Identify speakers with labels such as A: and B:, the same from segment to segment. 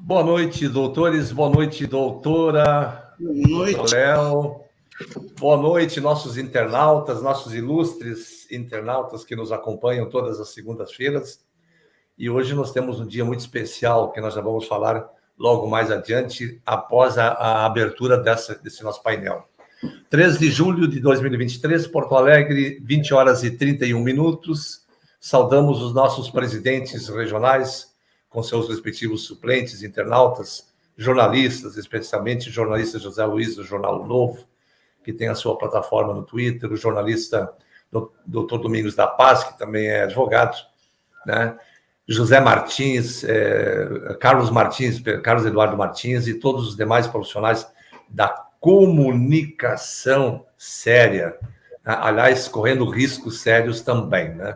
A: Boa noite, doutores. Boa noite, doutora.
B: Boa noite.
A: Doutor Léo. Boa noite, nossos internautas, nossos ilustres internautas que nos acompanham todas as segundas-feiras. E hoje nós temos um dia muito especial, que nós já vamos falar logo mais adiante, após a abertura desse nosso painel. 3 de julho de 2023, Porto Alegre, 20 horas e 31 minutos. Saudamos os nossos presidentes regionais, com seus respectivos suplentes, internautas, jornalistas, especialmente o jornalista José Luiz, do Jornal Novo, que tem a sua plataforma no Twitter, o jornalista Dr. Domingos da Paz, que também é advogado, né? José Martins, Carlos Eduardo Martins e todos os demais profissionais da comunicação séria, né? Aliás, correndo riscos sérios também, né?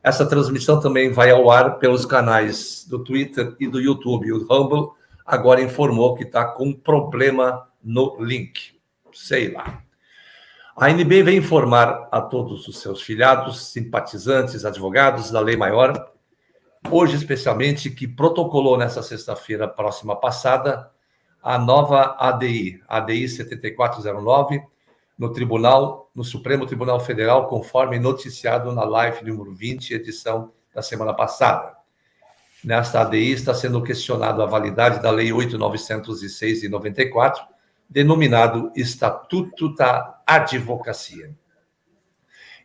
A: Essa transmissão também vai ao ar pelos canais do Twitter e do YouTube. O Rumble agora informou que está com um problema no link. Sei lá. A ANB vem informar a todos os seus filiados, simpatizantes, advogados da Lei Maior, hoje especialmente, que protocolou nessa sexta-feira próxima passada a nova ADI 7409, no Supremo Tribunal Federal, conforme noticiado na live número 20, edição da semana passada. Nesta ADI está sendo questionado a validade da Lei 8.906 de 94, denominado Estatuto da Advocacia.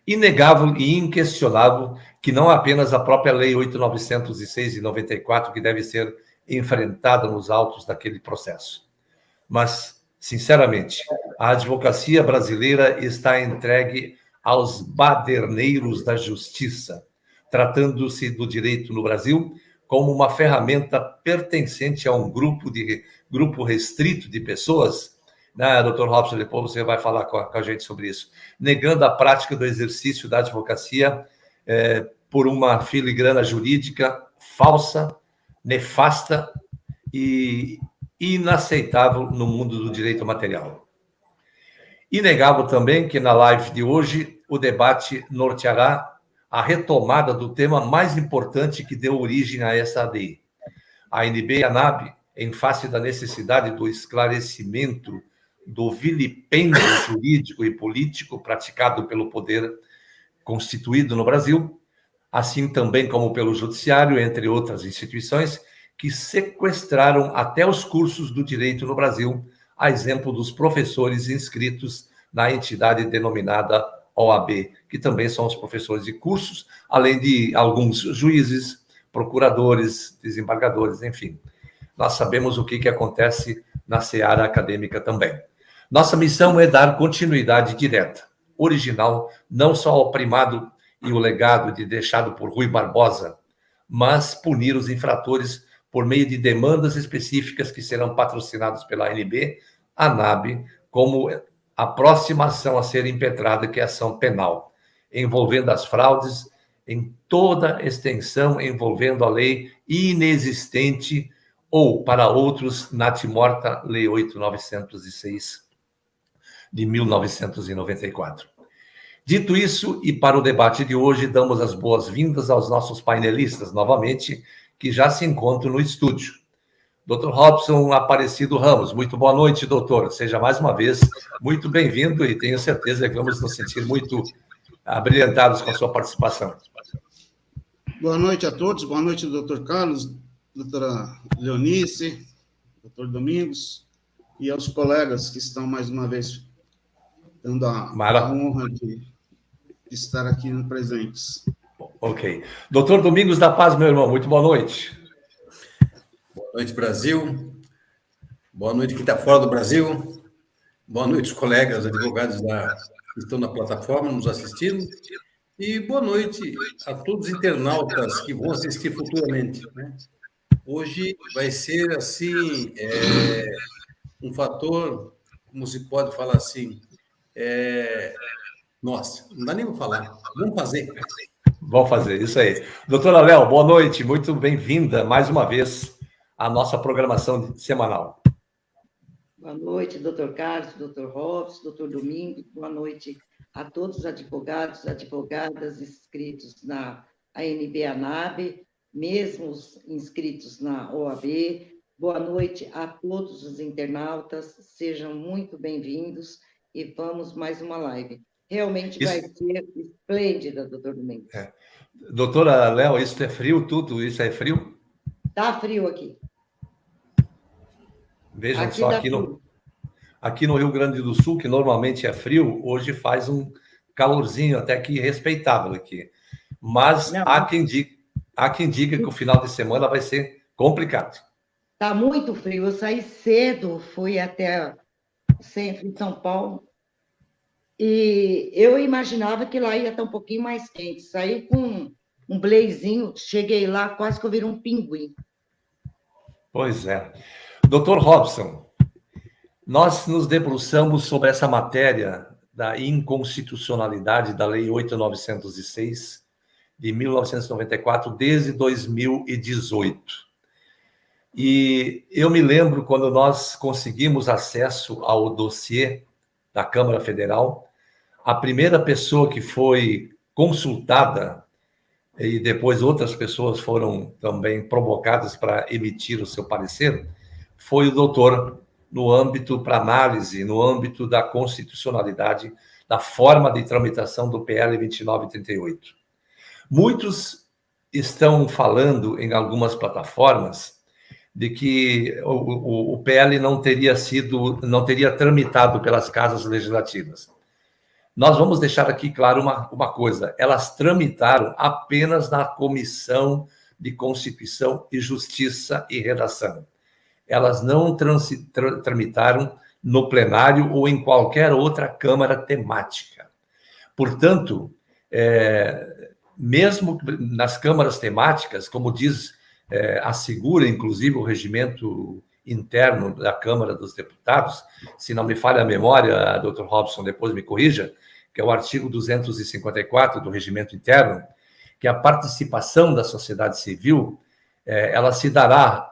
A: Inegável e inquestionável que não apenas a própria Lei 8.906 de 94 que deve ser enfrentada nos autos daquele processo, mas, sinceramente, a advocacia brasileira está entregue aos baderneiros da justiça, tratando-se do direito no Brasil como uma ferramenta pertencente a um grupo restrito de pessoas, né, Dr. Robson, depois você vai falar com a gente sobre isso, negando a prática do exercício da advocacia por uma filigrana jurídica falsa, nefasta e inaceitável no mundo do direito material. Inegável também que na live de hoje o debate norteará a retomada do tema mais importante que deu origem a essa ADI. A ANB e a ANAB, em face da necessidade do esclarecimento do vilipêndio jurídico e político praticado pelo poder constituído no Brasil, assim também como pelo judiciário, entre outras instituições, que sequestraram até os cursos do direito no Brasil, a exemplo dos professores inscritos na entidade denominada OAB, que também são os professores de cursos, além de alguns juízes, procuradores, desembargadores, enfim. Nós sabemos o que acontece na seara acadêmica também. Nossa missão é dar continuidade direta, original, não só ao primado e o legado deixado por Rui Barbosa, mas punir os infratores por meio de demandas específicas que serão patrocinadas pela ANB, ANAB, como a próxima ação a ser impetrada, que é a ação penal, envolvendo as fraudes em toda extensão, envolvendo a lei inexistente ou, para outros, natimorta Lei 8.906 de 1994. Dito isso, e para o debate de hoje, damos as boas-vindas aos nossos painelistas, novamente, que já se encontram no estúdio. Dr. Robson Aparecido Ramos, muito boa noite, doutor. Seja mais uma vez muito bem-vindo e tenho certeza que vamos nos sentir muito abrilhantados com a sua participação.
B: Boa noite a todos, boa noite, doutor Carlos, doutora Leonice, doutor Domingos e aos colegas que estão mais uma vez dando a honra de estar aqui presentes.
A: Ok. Doutor Domingos da Paz, meu irmão, muito boa noite.
C: Boa noite, Brasil. Boa noite, quem está fora do Brasil. Boa noite, os colegas advogados que estão na plataforma nos assistindo. E boa noite a todos os internautas que vão assistir futuramente, né? Hoje vai ser, assim, um fator, como se pode falar assim, nossa, não dá nem para falar. Vamos fazer.
A: Vamos fazer, isso aí. Doutora Léo, boa noite, muito bem-vinda mais uma vez à nossa programação semanal.
D: Boa noite, doutor Carlos, doutor Robson, doutor Domingos, boa noite a todos os advogados, advogadas inscritos na ANB, ANAB, mesmo os inscritos na OAB. Boa noite a todos os internautas, sejam muito bem-vindos e vamos mais uma live. Realmente vai ser esplêndida, doutor Domingos.
A: Doutora Léo, isso é frio tudo? Isso é frio?
D: Tá frio aqui.
A: Vejam só, aqui no Rio Grande do Sul, que normalmente é frio, hoje faz um calorzinho até que respeitável aqui. Mas há quem diga que o final de semana vai ser complicado.
D: Está muito frio. Eu saí cedo, fui até o centro de São Paulo, e eu imaginava que lá ia estar um pouquinho mais quente. Saí com um blazinho, cheguei lá, quase que eu virei um pinguim.
A: Pois é. Doutor Robson, nós nos debruçamos sobre essa matéria da inconstitucionalidade da Lei 8.906, de 1994, desde 2018. E eu me lembro quando nós conseguimos acesso ao dossiê da Câmara Federal, a primeira pessoa que foi consultada, e depois outras pessoas foram também provocadas para emitir o seu parecer, foi o doutor, no âmbito para análise, no âmbito da constitucionalidade, da forma de tramitação do PL 2938. Muitos estão falando em algumas plataformas de que o PL não teria tramitado pelas casas legislativas. Nós vamos deixar aqui claro uma coisa: elas tramitaram apenas na Comissão de Constituição e Justiça e Redação. Elas não tramitaram no plenário ou em qualquer outra câmara temática. Portanto, mesmo nas câmaras temáticas, como assegura, inclusive, o regimento interno da Câmara dos Deputados, se não me falha a memória, doutor Robson, depois me corrija, que é o artigo 254 do regimento interno, que a participação da sociedade civil, ela se dará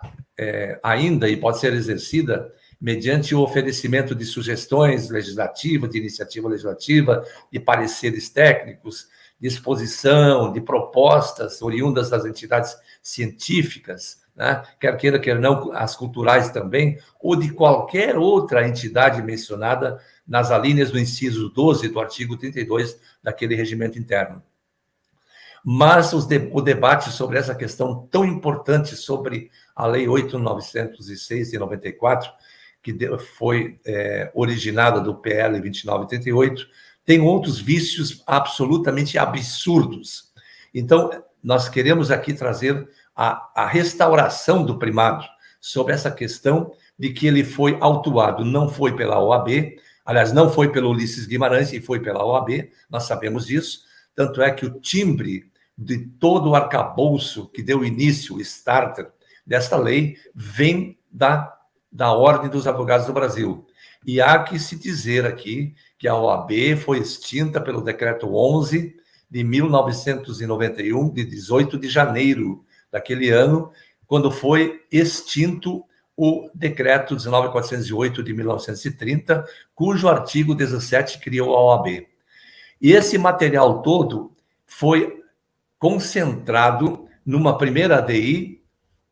A: ainda e pode ser exercida mediante o oferecimento de sugestões legislativas, de iniciativa legislativa, de pareceres técnicos, de exposição, de propostas oriundas das entidades científicas, né? Quer queira, quer não, as culturais também, ou de qualquer outra entidade mencionada nas alíneas do inciso 12 do artigo 32 daquele regimento interno. Mas o debate sobre essa questão tão importante sobre a Lei 8.906 de 94, que foi originada do PL 2938, tem outros vícios absolutamente absurdos. Então, nós queremos aqui trazer a restauração do primado sobre essa questão de que ele foi autuado, não foi pela OAB, aliás, não foi pelo Ulisses Guimarães, e foi pela OAB, nós sabemos disso, tanto é que o timbre de todo o arcabouço que deu início, o starter desta lei, vem da Ordem dos Advogados do Brasil. E há que se dizer aqui que a OAB foi extinta pelo Decreto 11 de 1991, de 18 de janeiro daquele ano, quando foi extinto o Decreto 19.408 de 1930, cujo artigo 17 criou a OAB. E esse material todo foi concentrado numa primeira ADI,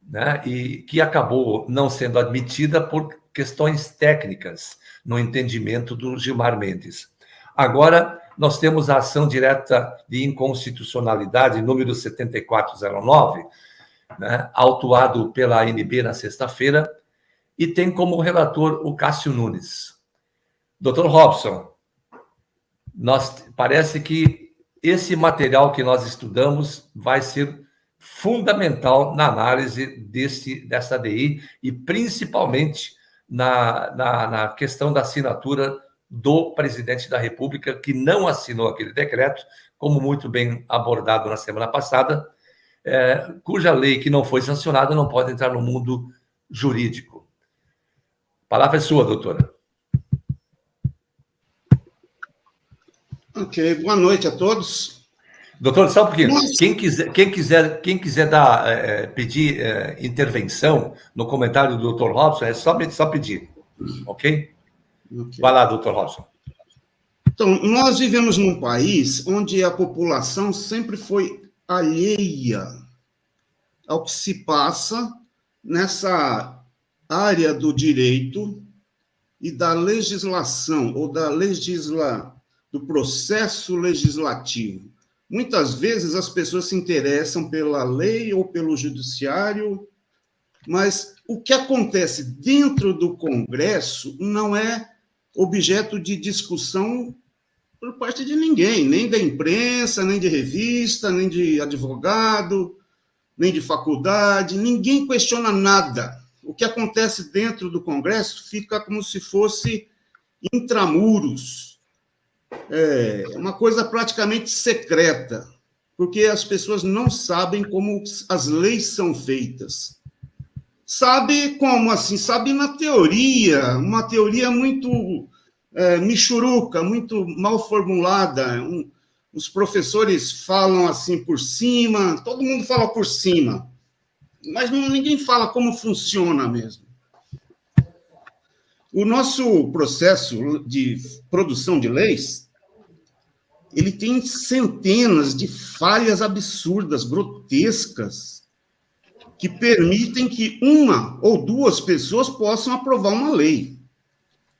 A: né, e que acabou não sendo admitida por questões técnicas no entendimento do Gilmar Mendes. Agora, nós temos a ação direta de inconstitucionalidade número 7409, né, autuado pela ANB na sexta-feira, e tem como relator o Cássio Nunes. Doutor Robson, parece que esse material que nós estudamos vai ser fundamental na análise dessa ADI e principalmente na questão da assinatura do presidente da República, que não assinou aquele decreto, como muito bem abordado na semana passada, cuja lei que não foi sancionada não pode entrar no mundo jurídico. A palavra é sua, doutora.
B: Ok, boa noite a todos.
A: Doutor, só um pouquinho. Quem quiser pedir intervenção no comentário do doutor Robson, é só pedir, ok? Vai lá, doutor Robson.
B: Então, nós vivemos num país onde a população sempre foi alheia ao que se passa nessa área do direito e da legislação, ou do processo legislativo. Muitas vezes as pessoas se interessam pela lei ou pelo judiciário, mas o que acontece dentro do Congresso não é objeto de discussão por parte de ninguém, nem da imprensa, nem de revista, nem de advogado, nem de faculdade, ninguém questiona nada. O que acontece dentro do Congresso fica como se fosse intramuros. É uma coisa praticamente secreta, porque as pessoas não sabem como as leis são feitas. Sabe como assim? Sabe na teoria, uma teoria muito michuruca, muito mal formulada. Os professores falam assim por cima, todo mundo fala por cima, mas ninguém fala como funciona mesmo. O nosso processo de produção de leis, ele tem centenas de falhas absurdas, grotescas, que permitem que uma ou duas pessoas possam aprovar uma lei.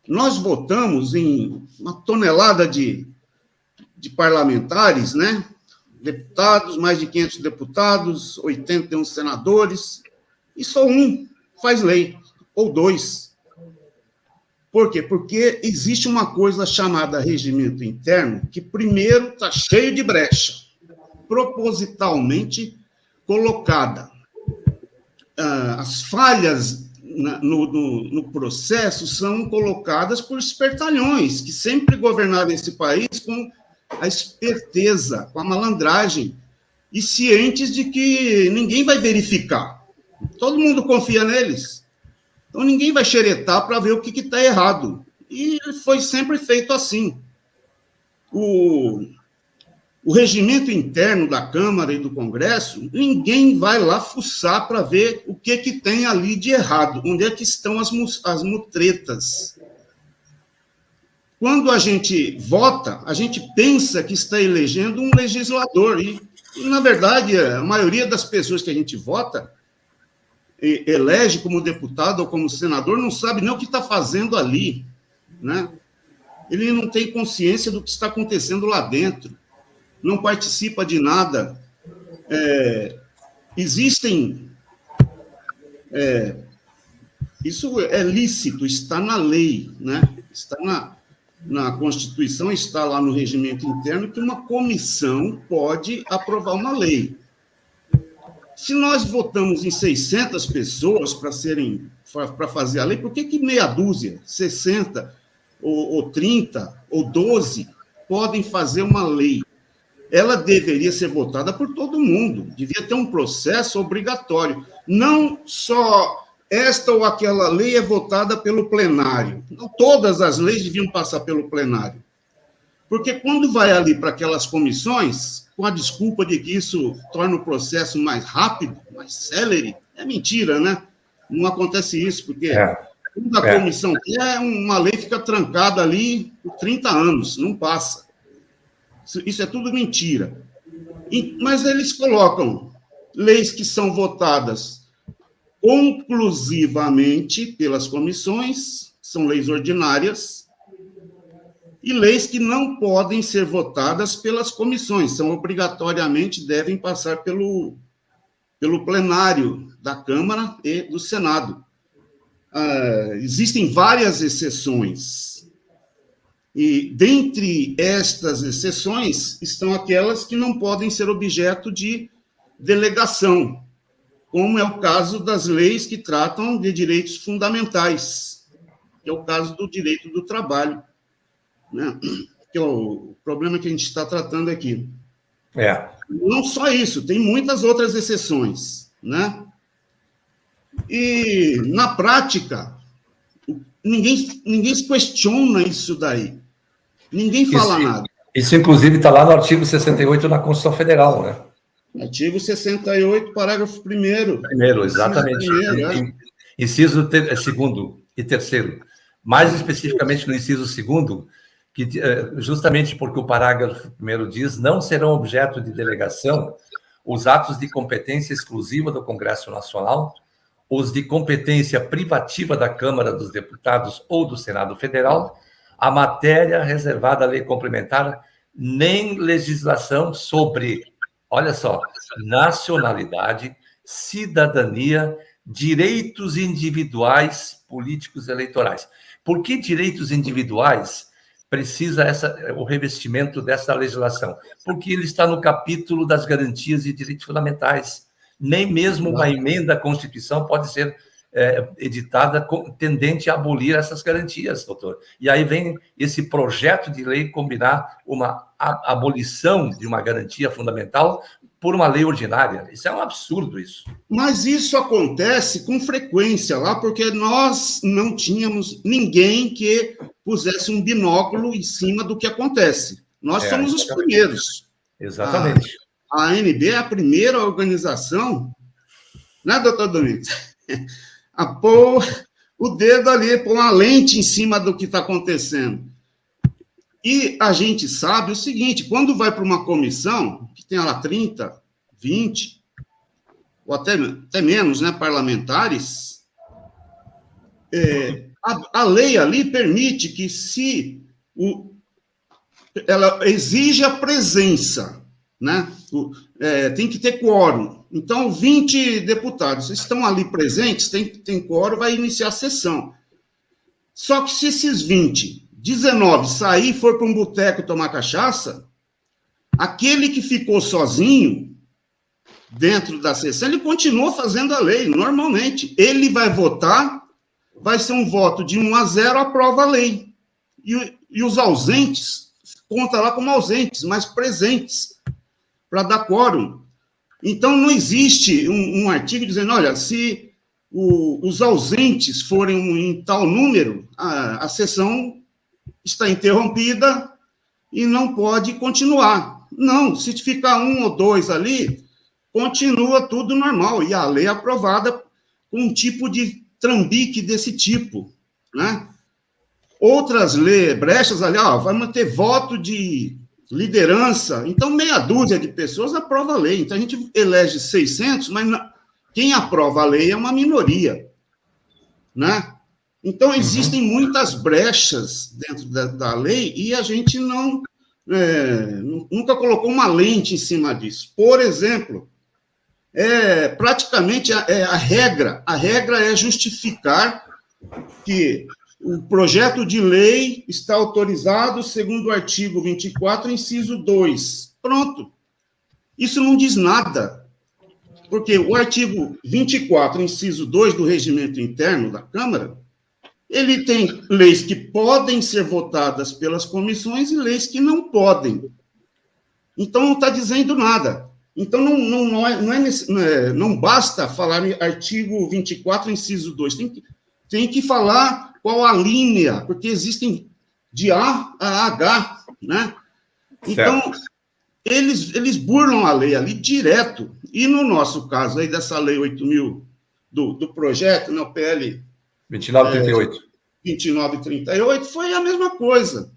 B: Nós votamos em uma tonelada de parlamentares, né? Deputados, mais de 500 deputados, 81 senadores, e só um faz lei, ou dois. Por quê? Porque existe uma coisa chamada regimento interno, que primeiro está cheio de brecha, propositalmente colocada. As falhas no processo são colocadas por espertalhões, que sempre governaram esse país com a esperteza, com a malandragem, e cientes de que ninguém vai verificar. Todo mundo confia neles. Então, ninguém vai xeretar para ver o que está errado. E foi sempre feito assim. O regimento interno da Câmara e do Congresso, ninguém vai lá fuçar para ver o que tem ali de errado, onde é que estão as mutretas. Quando a gente vota, a gente pensa que está elegendo um legislador, e na verdade, a maioria das pessoas que a gente vota, elege como deputado ou como senador, não sabe nem o que está fazendo ali, né? Ele não tem consciência do que está acontecendo lá dentro, não participa de nada. Existem... isso é lícito, está na lei, né? Está na Constituição, está lá no regimento interno, que uma comissão pode aprovar uma lei. Se nós votamos em 600 pessoas para fazer a lei, por que meia dúzia, 60, ou 30, ou 12, podem fazer uma lei? Ela deveria ser votada por todo mundo, devia ter um processo obrigatório. Não só esta ou aquela lei é votada pelo plenário. Não, todas as leis deviam passar pelo plenário. Porque quando vai ali para aquelas comissões, com a desculpa de que isso torna o processo mais rápido, mais célere, é mentira, né? Não acontece isso, porque quando a comissão quer, uma lei fica trancada ali por 30 anos, não passa. Isso é tudo mentira. Mas eles colocam leis que são votadas conclusivamente pelas comissões, são leis ordinárias, e leis que não podem ser votadas pelas comissões, são obrigatoriamente devem passar pelo plenário da Câmara e do Senado. Existem várias exceções, e dentre estas exceções estão aquelas que não podem ser objeto de delegação, como é o caso das leis que tratam de direitos fundamentais, que é o caso do direito do trabalho, né? Que é o problema que a gente está tratando aqui. Não só isso, tem muitas outras exceções, né? E, na prática, ninguém questiona isso daí. Ninguém fala nada.
A: Isso, inclusive, está lá no artigo 68 da Constituição Federal, né?
B: Artigo 68, parágrafo 1º.
A: Primeiro, exatamente. Inciso 2º e 3º. Mais especificamente no inciso 2º, que justamente porque o parágrafo 1º diz: não serão objeto de delegação os atos de competência exclusiva do Congresso Nacional os de competência privativa da Câmara dos Deputados ou do Senado Federal, a matéria reservada à lei complementar, nem legislação sobre, olha só, nacionalidade, cidadania, direitos individuais, políticos eleitorais. Por que direitos individuais precisa o revestimento dessa legislação? Porque ele está no capítulo das garantias e direitos fundamentais. Nem mesmo uma emenda à Constituição pode ser editada tendente a abolir essas garantias, doutor. E aí vem esse projeto de lei combinar uma abolição de uma garantia fundamental por uma lei ordinária. Isso é um absurdo, isso.
B: Mas isso acontece com frequência lá, porque nós não tínhamos ninguém que pusesse um binóculo em cima do que acontece. Nós somos os primeiros.
A: Exatamente.
B: A ANB é a primeira organização, né, doutor Domingos? A pôr o dedo ali, pôr uma lente em cima do que está acontecendo. E a gente sabe o seguinte, quando vai para uma comissão, que tem lá 30, 20, ou até menos, né, parlamentares, a lei ali permite que ela exige a presença, né? Tem que ter quórum. Então, 20 deputados estão ali presentes, tem quórum, vai iniciar a sessão. Só que se esses 19 sair e for para um boteco tomar cachaça, aquele que ficou sozinho dentro da sessão, ele continua fazendo a lei, normalmente. Ele vai votar, vai ser um voto de 1-0, aprova a lei. E os ausentes, conta lá como ausentes, mas presentes, para dar quórum. Então, não existe um artigo dizendo, olha, se os ausentes forem em tal número, a sessão está interrompida e não pode continuar. Não, se ficar 1 ou 2 ali, continua tudo normal, e a lei é aprovada com um tipo de trambique desse tipo, né? Outras brechas ali, vai manter voto de liderança, então meia dúzia de pessoas aprova a lei, então a gente elege 600, mas quem aprova a lei é uma minoria, né? Então existem muitas brechas dentro da lei e a gente nunca colocou uma lente em cima disso. Por exemplo, praticamente a regra é justificar que o projeto de lei está autorizado segundo o artigo 24, inciso 2. Pronto. Isso não diz nada. Porque o artigo 24, inciso 2 do regimento interno da Câmara, ele tem leis que podem ser votadas pelas comissões e leis que não podem. Então, não está dizendo nada. Então, não basta falar em artigo 24, inciso 2. Tem que falar qual a linha, porque existem de A a H, né? Então, eles burlam a lei ali direto. E no nosso caso, aí dessa lei 8.000, do projeto, né, o PL
A: 2938.
B: 2938, foi a mesma coisa.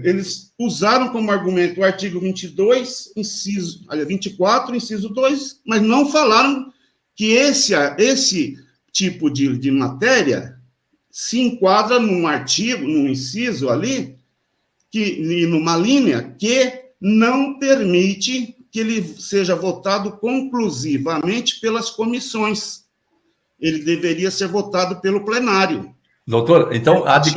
B: Eles usaram como argumento o artigo 24, inciso 2, mas não falaram que esse tipo de matéria se enquadra num artigo, num inciso ali, e numa linha que não permite que ele seja votado conclusivamente pelas comissões. Ele deveria ser votado pelo plenário.
A: Doutor, então, há de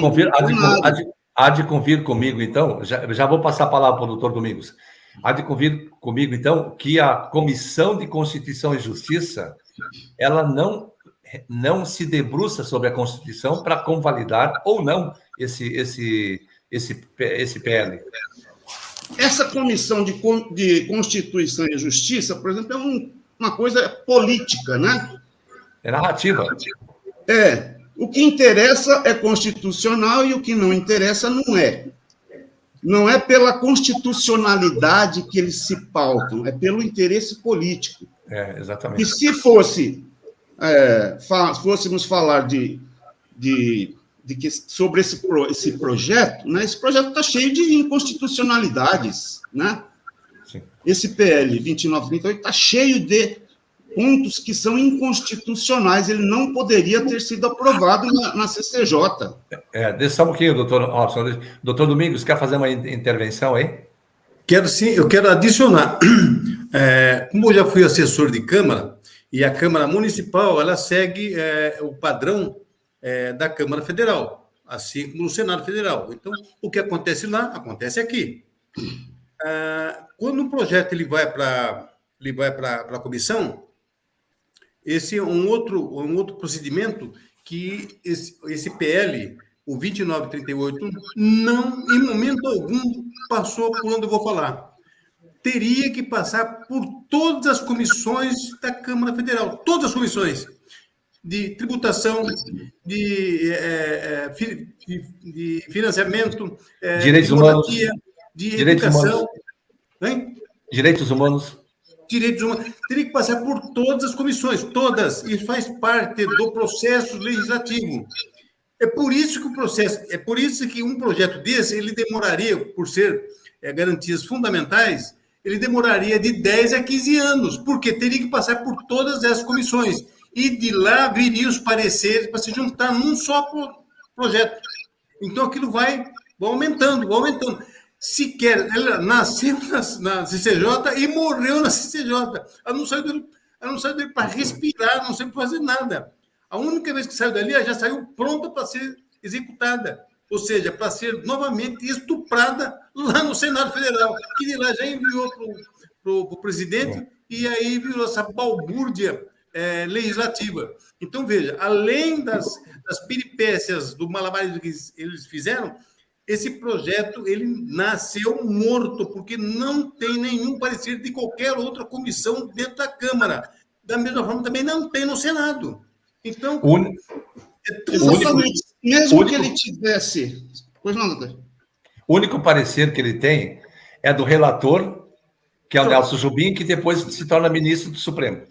A: convir comigo, então, já vou passar a palavra para o doutor Domingos, há de convir comigo, então, que a Comissão de Constituição e Justiça, ela não se debruça sobre a Constituição para convalidar ou não esse PL.
B: Essa Comissão de Constituição e Justiça, por exemplo, é uma coisa política, né?
A: É narrativa.
B: O que interessa é constitucional e o que não interessa não é. Não é pela constitucionalidade que eles se pautam, é pelo interesse político.
A: Exatamente.
B: E se fôssemos falar sobre esse projeto, né? Esse projeto está cheio de inconstitucionalidades, né? Sim. Esse PL 2938 está cheio de pontos que são inconstitucionais. Ele não poderia ter sido aprovado na CCJ.
A: Deixa só um pouquinho, doutor. Doutor Domingos, quer fazer uma intervenção aí?
C: Quero sim, eu quero adicionar. Como eu já fui assessor de Câmara, e a Câmara Municipal, ela segue o padrão da Câmara Federal, assim como no Senado Federal. Então, o que acontece lá, acontece aqui. Quando um projeto ele vai para a comissão, esse é um outro procedimento que esse PL, o 2938, não, em momento algum, passou por onde eu vou falar. Teria que passar por todas as comissões da Câmara Federal, todas as comissões de tributação, de financiamento,
A: direitos
C: de
A: humanos,
C: de educação.
A: Direitos humanos.
C: Direitos humanos. Teria que passar por todas as comissões, todas, e faz parte do processo legislativo. É por isso que um projeto desse, ele demoraria, por ser garantias fundamentais, ele demoraria de 10 a 15 anos, porque teria que passar por todas essas comissões. E de lá viriam os pareceres para se juntar num só projeto. Então, aquilo vai aumentando, vai aumentando. Sequer, ela nasceu na CCJ e morreu na CCJ. Ela não saiu dele para respirar, não saiu para fazer nada. A única vez que saiu dali, ela já saiu pronta para ser executada. Ou seja, para ser novamente estuprada lá no Senado Federal, que de lá já enviou para o presidente e aí virou essa balbúrdia legislativa. Então, veja, além das peripécias do malabarismo que eles fizeram, esse projeto ele nasceu morto, porque não tem nenhum parecer de qualquer outra comissão dentro da Câmara. Da mesma forma, também não tem no Senado. Então,
B: exatamente. Mesmo que ele tivesse... Pois não, doutor.
A: O único parecer que ele tem é do relator, que é o Nelson Jubim, que depois se torna ministro do Supremo.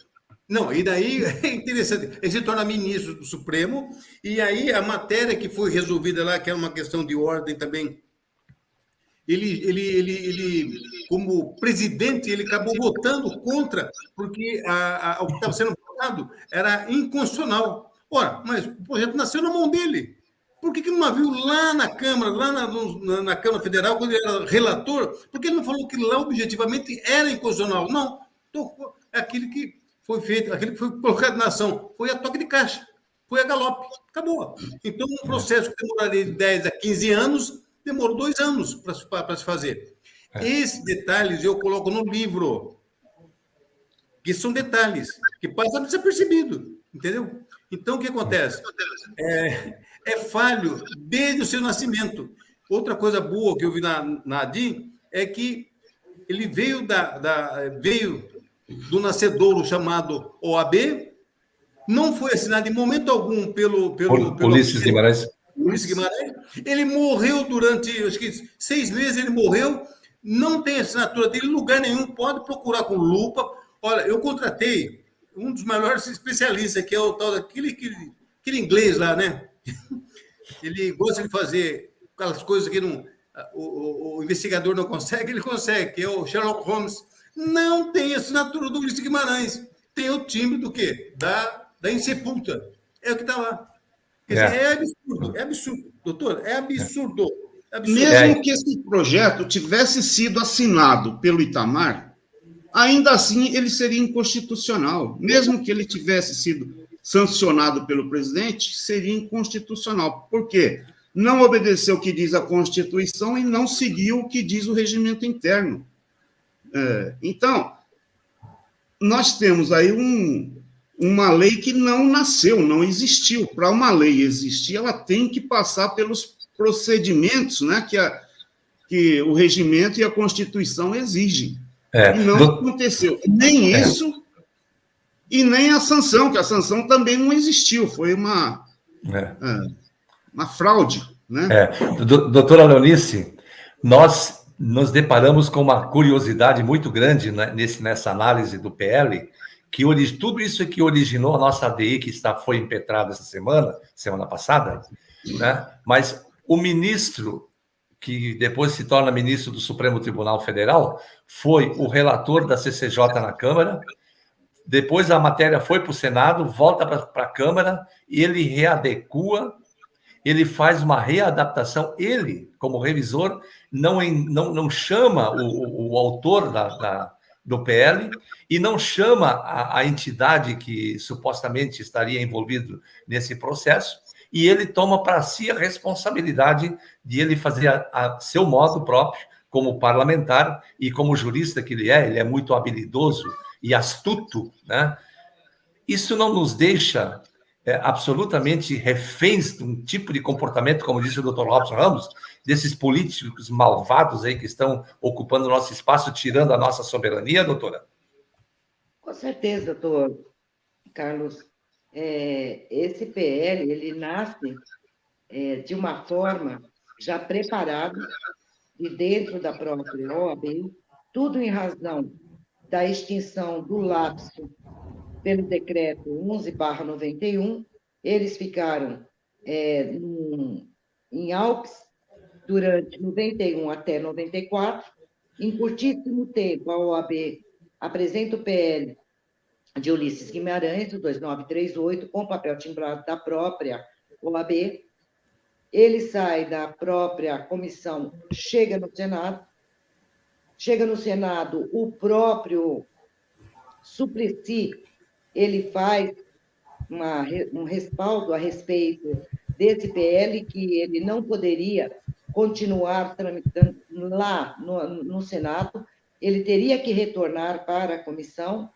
C: Não, e daí é interessante, ele se torna ministro do Supremo, e aí a matéria que foi resolvida lá, que era uma questão de ordem também, ele como presidente, ele acabou votando contra, porque o que estava sendo votado era inconstitucional. Ora, mas o projeto nasceu na mão dele. Por que não viu lá na Câmara, lá na Câmara Federal, quando ele era relator? Por que ele não falou que lá objetivamente era inconstitucional? Não, aquilo que foi feito, aquilo que foi colocado na ação, foi a toque de caixa, foi a galope, acabou. Então, um processo que demoraria de 10 a 15 anos, demorou 2 anos para se fazer. Esses detalhes eu coloco no livro, que são detalhes que passam desapercebido, entendeu? Então, o que acontece? É falho desde o seu nascimento. Outra coisa boa que eu vi na ADIM é que ele veio do nascedouro chamado OAB, não foi assinado em momento algum pelo
A: Ulisses Guimarães.
C: Ele morreu durante, acho que 6 meses, ele morreu, não tem assinatura dele em lugar nenhum, pode procurar com lupa. Olha, eu contratei um dos maiores especialistas, que é o tal daquele inglês lá, né? Ele gosta de fazer aquelas coisas que o investigador não consegue, ele consegue, que é o Sherlock Holmes. Não tem assinatura do Ulisses Guimarães. Tem o time do quê? Da Insepulta. É o que está lá. Quer dizer, é absurdo, doutor, é absurdo.
B: Mesmo que esse projeto tivesse sido assinado pelo Itamar, ainda assim ele seria inconstitucional. Mesmo que ele tivesse sido sancionado pelo presidente, seria inconstitucional. Por quê? Não obedeceu o que diz a Constituição e não seguiu o que diz o regimento interno. Então, nós temos aí uma lei que não nasceu, não existiu. Para uma lei existir, ela tem que passar pelos procedimentos, né, que o regimento e a Constituição exigem. E não aconteceu. Nem isso e nem a sanção, que a sanção também não existiu. Foi uma fraude. Né?
A: Doutora Leonice, nós nos deparamos com uma curiosidade muito grande, né, nessa análise do PL, que tudo isso que originou a nossa ADI, que foi impetrada essa semana passada, né? Mas o ministro, que depois se torna ministro do Supremo Tribunal Federal, foi o relator da CCJ na Câmara, Depois a matéria foi para o Senado, volta para a Câmara, e ele readequa, ele faz uma readaptação, ele, como revisor, não chama o autor do PL e não chama a entidade que supostamente estaria envolvido nesse processo, e ele toma para si a responsabilidade de ele fazer a seu modo próprio, como parlamentar e como jurista que ele é muito habilidoso e astuto, né? Isso não nos deixa absolutamente reféns de um tipo de comportamento, como disse o Dr. Robson Ramos, desses políticos malvados aí que estão ocupando o nosso espaço, tirando a nossa soberania, doutora?
D: Com certeza, doutor Carlos. Esse PL, ele nasce de uma forma já preparada de dentro da própria OAB, tudo em razão da extinção do lapso pelo decreto 11/91, eles ficaram em AUPS durante 91 até 94. Em curtíssimo tempo, a OAB apresenta o PL de Ulisses Guimarães, o 2938, com papel timbrado da própria OAB. Ele sai da própria comissão, chega no Senado. Chega no Senado, o próprio Suplicy, ele faz um respaldo a respeito desse PL, que ele não poderia continuar tramitando lá no Senado, ele teria que retornar para a comissão.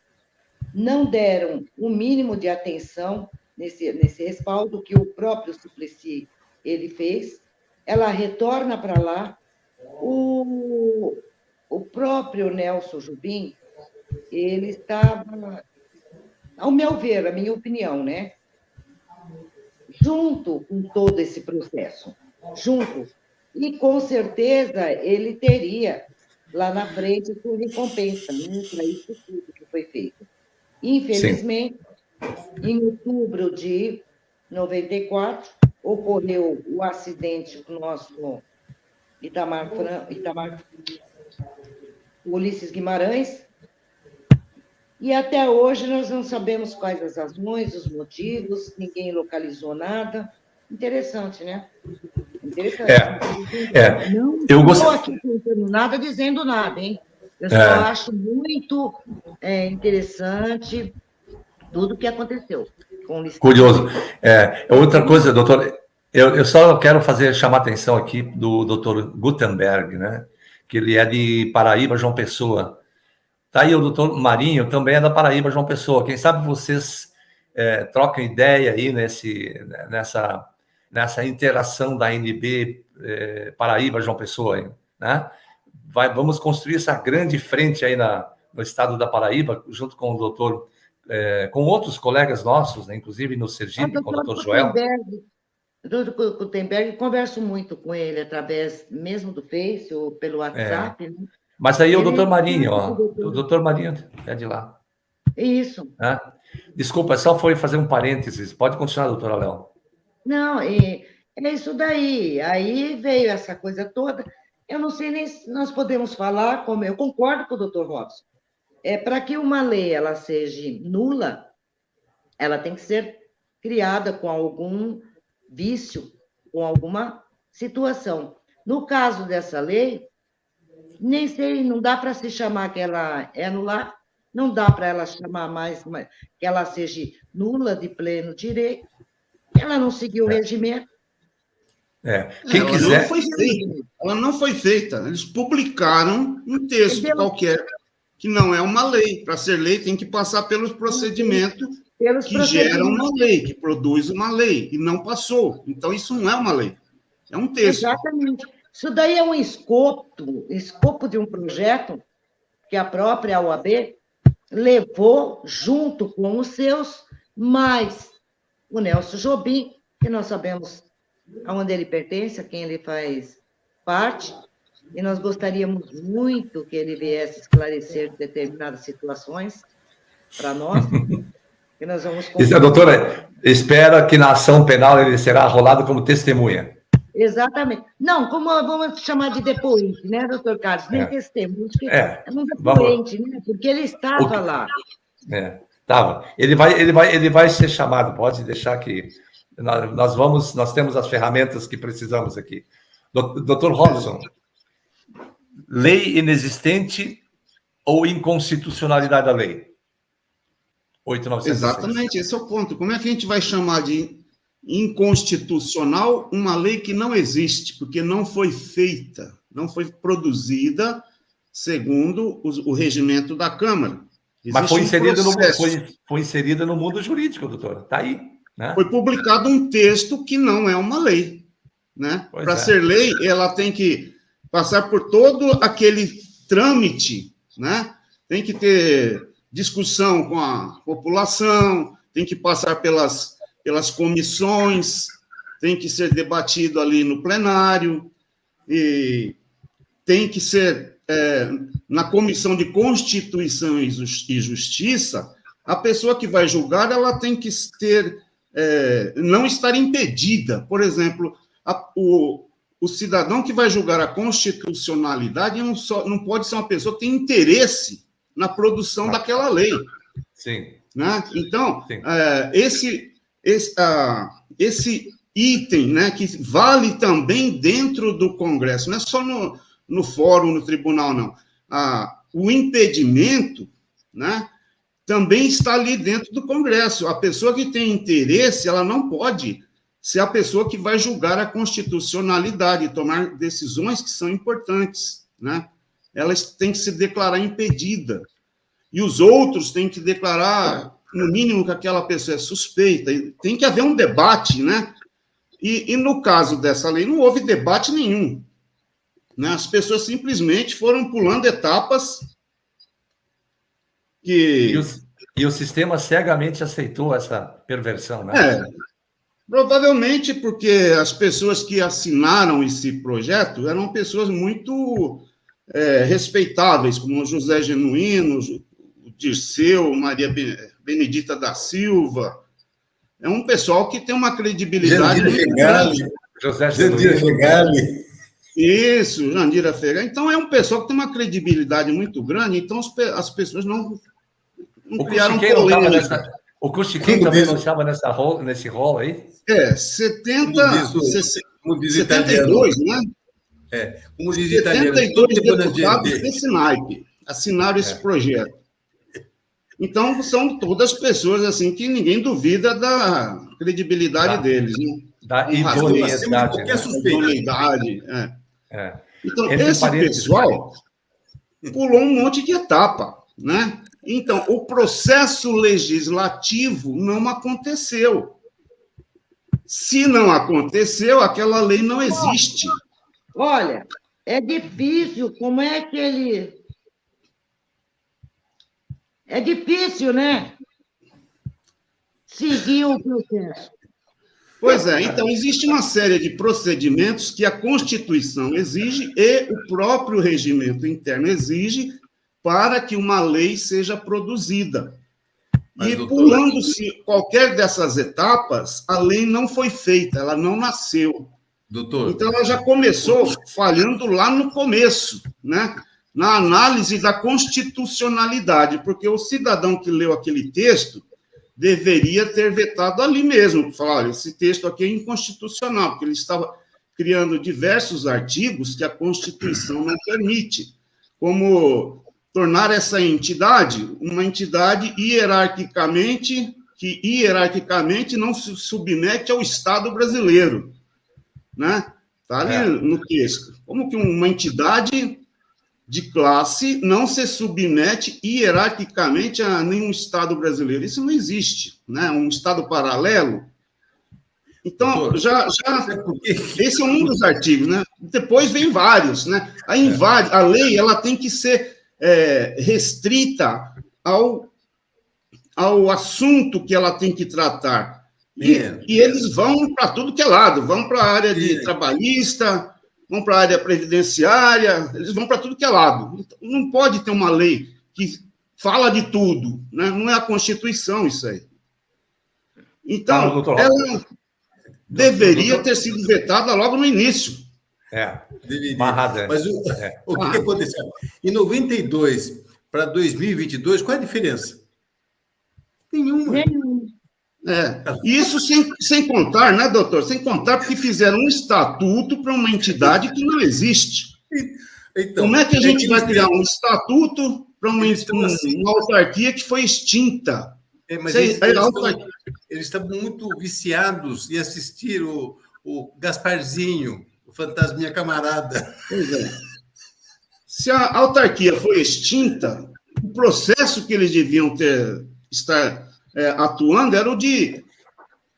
D: Não deram o mínimo de atenção nesse respaldo que o próprio Suplicy ele fez. Ela retorna para lá. O próprio Nelson Jobim, ele estava, ao meu ver, a minha opinião, né? Junto com todo esse processo, junto. E, com certeza, ele teria, lá na frente, sua recompensa, né, para isso tudo que foi feito. Infelizmente, em outubro de 94, ocorreu o acidente do nosso Ulisses Guimarães, e até hoje nós não sabemos quais as razões, os motivos, ninguém localizou nada. Interessante, né? Interessante. Não estou aqui contando nada, dizendo nada, hein? Eu só acho muito interessante tudo o que aconteceu com o Ulisses.
A: Curioso. Outra coisa, doutor, eu só quero chamar a atenção aqui do doutor Gutenberg, né? Que ele é de Paraíba, João Pessoa. Tá aí o doutor Marinho, também é da Paraíba, João Pessoa. Quem sabe vocês trocam ideia aí nessa interação da ANB Paraíba, João Pessoa, né? Vamos construir essa grande frente aí no estado da Paraíba, junto com o doutor, com outros colegas nossos, né? Inclusive no Sergipe, com o doutor Joel.
D: Doutor Gutenberg, converso muito com ele através mesmo do Face ou pelo WhatsApp. Né?
A: Mas aí o doutor Marinho, o doutor Marinho é de lá.
D: Isso.
A: Desculpa, só foi fazer um parênteses. Pode continuar, doutora Léo.
D: Não, é isso daí. Aí veio essa coisa toda. Eu não sei nem se nós podemos falar, como eu concordo com o doutor Robson. Para que uma lei ela seja nula, ela tem que ser criada com algum vício, com alguma situação. No caso dessa lei, nem sei, não dá para se chamar que ela é nula, não dá para ela chamar mais que ela seja nula de pleno direito, ela não seguiu o regimento.
A: Quem quiser...
B: Ela não foi feita. Eles publicaram um texto qualquer, que não é uma lei. Para ser lei, tem que passar pelos procedimentos que geram uma lei, que produz uma lei, e não passou. Então, isso não é uma lei. É um texto.
D: Exatamente. Isso daí é um escopo de um projeto que a própria OAB levou junto com os seus, mais o Nelson Jobim, que nós sabemos aonde ele pertence, a quem ele faz parte, e nós gostaríamos muito que ele viesse esclarecer determinadas situações para nós, que nós vamos...
A: Doutora, espera que na ação penal ele será arrolado como testemunha.
D: Exatamente. Não, como vamos chamar de depoente, né, doutor Carlos? Nem testemunha, é um depoente, né? Porque ele estava lá.
A: Tava. Ele vai ser chamado, pode deixar que nós temos as ferramentas que precisamos aqui. Dr. Robson, lei inexistente ou inconstitucionalidade da lei? 8.906.
B: Exatamente, esse é o ponto. Como é que a gente vai chamar de inconstitucional uma lei que não existe, porque não foi feita, não foi produzida segundo o regimento da Câmara?
A: Mas foi inserida no mundo jurídico, doutor. Está aí. Né?
B: Foi publicado um texto que não é uma lei. Né? Para ser lei, ela tem que passar por todo aquele trâmite, né? Tem que ter discussão com a população, tem que passar pelas comissões, tem que ser debatido ali no plenário, e tem que ser, na Comissão de Constituição e Justiça, a pessoa que vai julgar, ela tem que ter, não estar impedida. Por exemplo, o cidadão que vai julgar a constitucionalidade não pode ser uma pessoa que tem interesse na produção daquela lei.
A: Sim.
B: Né? Então,
A: Sim.
B: Esse item, né, que vale também dentro do Congresso, não é só no fórum, no tribunal, não. O impedimento, né, também está ali dentro do Congresso. A pessoa que tem interesse, ela não pode ser a pessoa que vai julgar a constitucionalidade, tomar decisões que são importantes, né? Elas têm que se declarar impedida. E os outros têm que declarar, no mínimo, que aquela pessoa é suspeita. Tem que haver um debate, né? E no caso dessa lei, não houve debate nenhum. Né? As pessoas simplesmente foram pulando etapas que...
A: E o sistema cegamente aceitou essa perversão, né?
B: Provavelmente porque as pessoas que assinaram esse projeto eram pessoas muito respeitáveis, como José Genuíno, o Dirceu, Maria Benedita da Silva. É um pessoal que tem uma credibilidade muito grande.
A: José
C: Jandira Fegali.
B: Isso, Jandira Fegali. Então, é um pessoal que tem uma credibilidade muito grande, então as pessoas não criaram polêmica.
A: O Custiquinho também não estava nesse rol aí?
B: 72, né?
C: Como diz italiano,
B: 72 deputados desse naipe assinaram esse projeto. Então, são todas pessoas assim que ninguém duvida da credibilidade deles. Né?
A: Da idoneidade.
B: Idoneidade. Então, esse pessoal pulou um monte de etapa, né? Então, o processo legislativo não aconteceu. Se não aconteceu, aquela lei não existe.
D: Olha, é difícil, como é que ele... É difícil, né? Seguir o processo.
B: Pois é, então existe uma série de procedimentos que a Constituição exige e o próprio regimento interno exige para que uma lei seja produzida. Mas, doutor, pulando-se qualquer dessas etapas, a lei não foi feita, ela não nasceu.
C: Doutor.
B: Então, ela já começou falhando lá no começo, né? Na análise da constitucionalidade, porque o cidadão que leu aquele texto deveria ter vetado ali mesmo, falar, olha, esse texto aqui é inconstitucional, porque ele estava criando diversos artigos que a Constituição não permite, como tornar essa entidade uma entidade hierarquicamente não se submete ao Estado brasileiro, né? Está ali no texto. Como que uma entidade de classe não se submete hierarquicamente a nenhum Estado brasileiro? Isso não existe, né? Um Estado paralelo. Então, esse é um dos artigos, né? Depois vem vários, né? A lei ela tem que ser restrita ao assunto que ela tem que tratar. E eles vão para tudo que é lado, vão para a área de trabalhista, vão para a área previdenciária, eles vão para tudo que é lado. Então, não pode ter uma lei que fala de tudo, né? Não é a Constituição isso aí. Então, ela deveria ter sido vetada logo no início.
C: Mas o que aconteceu? Em 92 para 2022, qual é a diferença? Nenhuma.
B: E isso sem contar, né, doutor? Sem contar porque fizeram um estatuto para uma entidade que não existe.
C: Então,
B: como é que a gente vai criar um estatuto para uma autarquia que foi extinta?
C: Mas eles estavam muito viciados em assistir o Gasparzinho, o Fantasminha Camarada.
B: Pois é. Se a autarquia foi extinta, o processo que eles deviam estar atuando era o de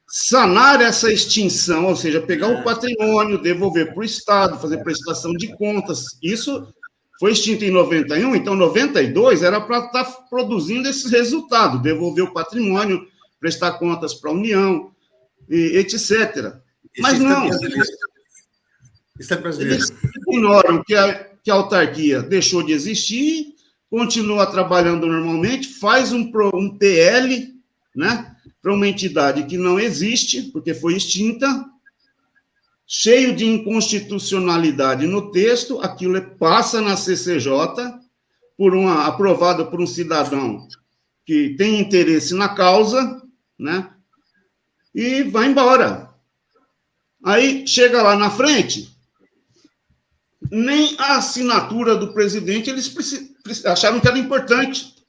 B: sanar essa extinção, ou seja, pegar o patrimônio, devolver para o Estado, fazer prestação de contas. Isso foi extinto em 91, então 92 era para estar produzindo esse resultado, devolver o patrimônio, prestar contas para a União, etc. Mas não, eles ignoram que a autarquia deixou de existir, continua trabalhando normalmente, faz um PL, né, para uma entidade que não existe, porque foi extinta, cheio de inconstitucionalidade no texto, aquilo passa na CCJ, aprovado por um cidadão que tem interesse na causa, né, e vai embora. Aí, chega lá na frente, nem a assinatura do presidente eles acharam que era importante.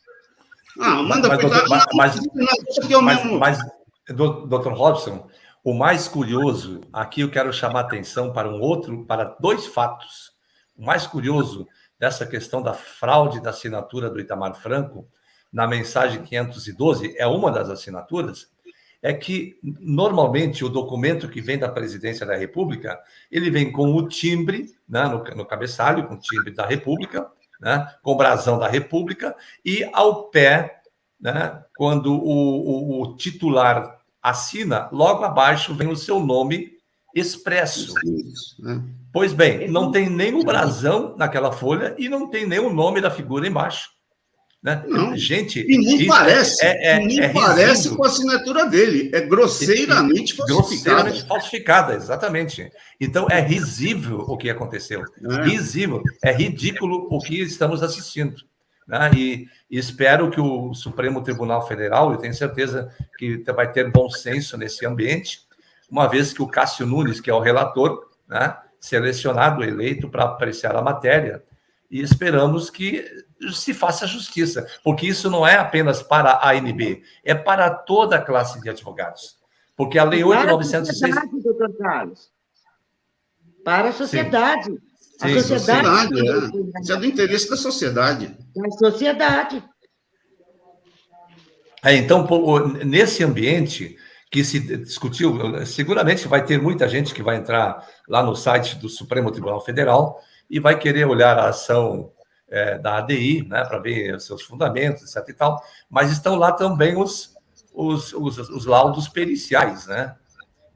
A: Doutor Robson, o mais curioso, aqui eu quero chamar a atenção para dois fatos. O mais curioso dessa questão da fraude da assinatura do Itamar Franco, na mensagem 512, é uma das assinaturas, é que, normalmente, o documento que vem da Presidência da República, ele vem com o timbre, né, no cabeçalho, com o timbre da República, né, com o brasão da República, e ao pé, né, quando o titular assina, logo abaixo vem o seu nome expresso. Pois bem, não tem nem o brasão naquela folha e não tem nem o nome da figura embaixo. Né?
B: Não,
A: gente,
B: e nem parece, parece com a assinatura dele, é grosseiramente
A: falsificada, exatamente. Então, é risível o que aconteceu, risível, é ridículo o que estamos assistindo. Né? E espero que o Supremo Tribunal Federal, eu tenho certeza que vai ter bom senso nesse ambiente, uma vez que o Cássio Nunes, que é o relator, né, selecionado, eleito para apreciar a matéria, e esperamos que se faça justiça, porque isso não é apenas para a ANB, é para toda a classe de advogados. Porque a Lei 8.906...
D: Para a sociedade, doutor Carlos. Para a sociedade.
A: Sim.
D: A sociedade.
B: Isso é do interesse da sociedade.
D: Da sociedade.
A: Então, nesse ambiente que se discutiu, seguramente vai ter muita gente que vai entrar lá no site do Supremo Tribunal Federal e vai querer olhar a ação da ADI, né, para ver os seus fundamentos, etc. e tal, mas estão lá também os laudos periciais, né?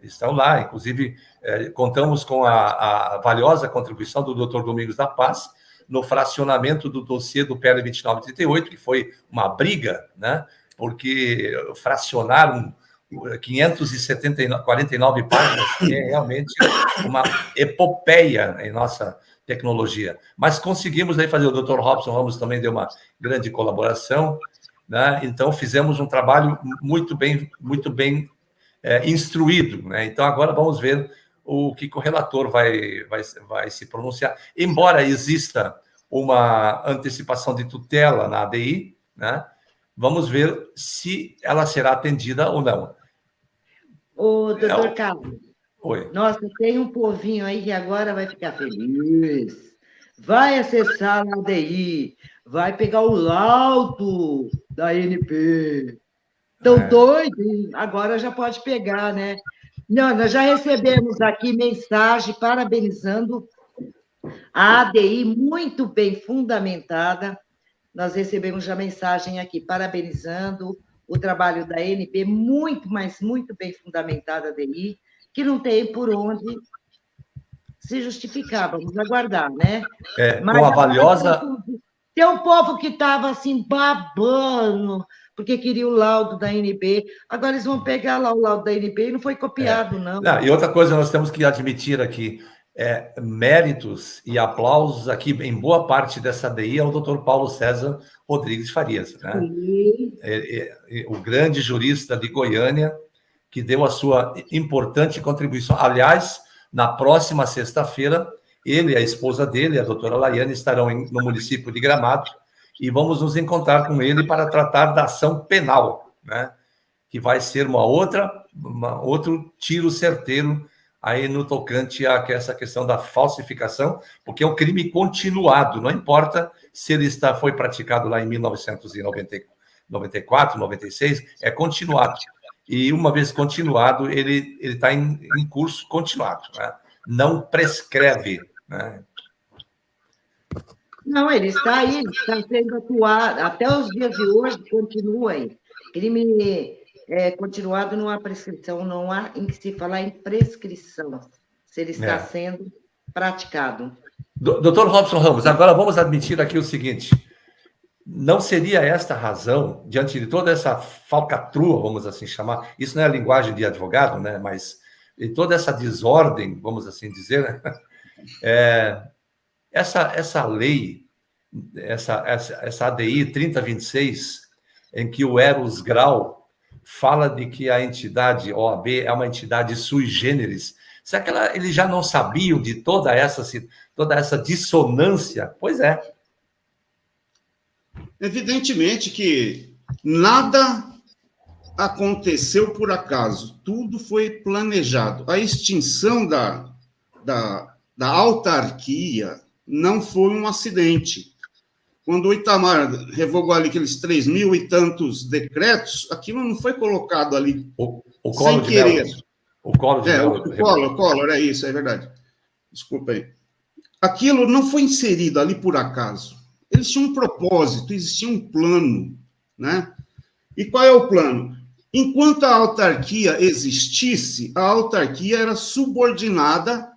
A: Estão lá, inclusive, contamos com a valiosa contribuição do Dr. Domingos da Paz no fracionamento do dossiê do PL 2938, que foi uma briga, né? Porque fracionaram 549 páginas, que é realmente uma epopeia em nossa tecnologia. Mas conseguimos aí fazer, o Dr. Robson Ramos também deu uma grande colaboração, né? Então fizemos um trabalho muito bem instruído, né? Então agora vamos ver o que o relator vai se pronunciar. Embora exista uma antecipação de tutela na ADI, né? Vamos ver se ela será atendida ou não.
D: Ô, doutor Carlos.
A: Oi.
D: Nossa, tem um povinho aí que agora vai ficar feliz. Vai acessar a ADI, vai pegar o laudo da ANP. Estão doidos? Agora já pode pegar, né? Não, nós já recebemos aqui mensagem parabenizando a ADI, muito bem fundamentada. Nós recebemos já mensagem aqui parabenizando o trabalho da ANP, muito bem fundamentada a ADI, que não tem por onde se justificar. Vamos aguardar, né?
A: Mas com a valiosa...
D: Tem um povo que estava assim, babando, porque queria o laudo da ANB. Agora eles vão pegar lá o laudo da ANB e não foi copiado, não.
A: E outra coisa nós temos que admitir aqui, méritos e aplausos aqui, em boa parte dessa ADI, ao doutor Paulo César Rodrigues Farias, né? O grande jurista de Goiânia, que deu a sua importante contribuição. Aliás, na próxima sexta-feira, ele e a esposa dele, a doutora Laiane, estarão no município de Gramado, e vamos nos encontrar com ele para tratar da ação penal, né? Que vai ser outro tiro certeiro aí no tocante a essa questão da falsificação, porque é um crime continuado, não importa se ele foi praticado lá em 1994, 96, é continuado. E uma vez continuado, ele está em curso continuado, né? Não prescreve, né?
D: Não, ele está aí, está sendo atuado, até os dias de hoje, continua aí. Crime continuado não há prescrição, não há em que se falar em prescrição, se ele está sendo praticado.
A: Doutor Robson Ramos, agora vamos admitir aqui o seguinte: não seria esta a razão, diante de toda essa falcatrua, vamos assim chamar, isso não é a linguagem de advogado, né? Mas de toda essa desordem, vamos assim dizer, né? Essa lei, essa ADI 3026, em que o Eros Grau fala de que a entidade OAB é uma entidade sui generis. Será que eles já não sabiam de toda essa dissonância? Pois é.
B: Evidentemente que nada aconteceu por acaso, tudo foi planejado. A extinção da autarquia não foi um acidente. Quando o Itamar revogou ali aqueles 3.000 e tantos decretos, aquilo não foi colocado ali sem querer.
A: O Collor,
B: é isso, é verdade. Desculpa aí. Aquilo não foi inserido ali por acaso. Eles tinham um propósito, existia um plano, né? E qual é o plano? Enquanto a autarquia existisse, a autarquia era subordinada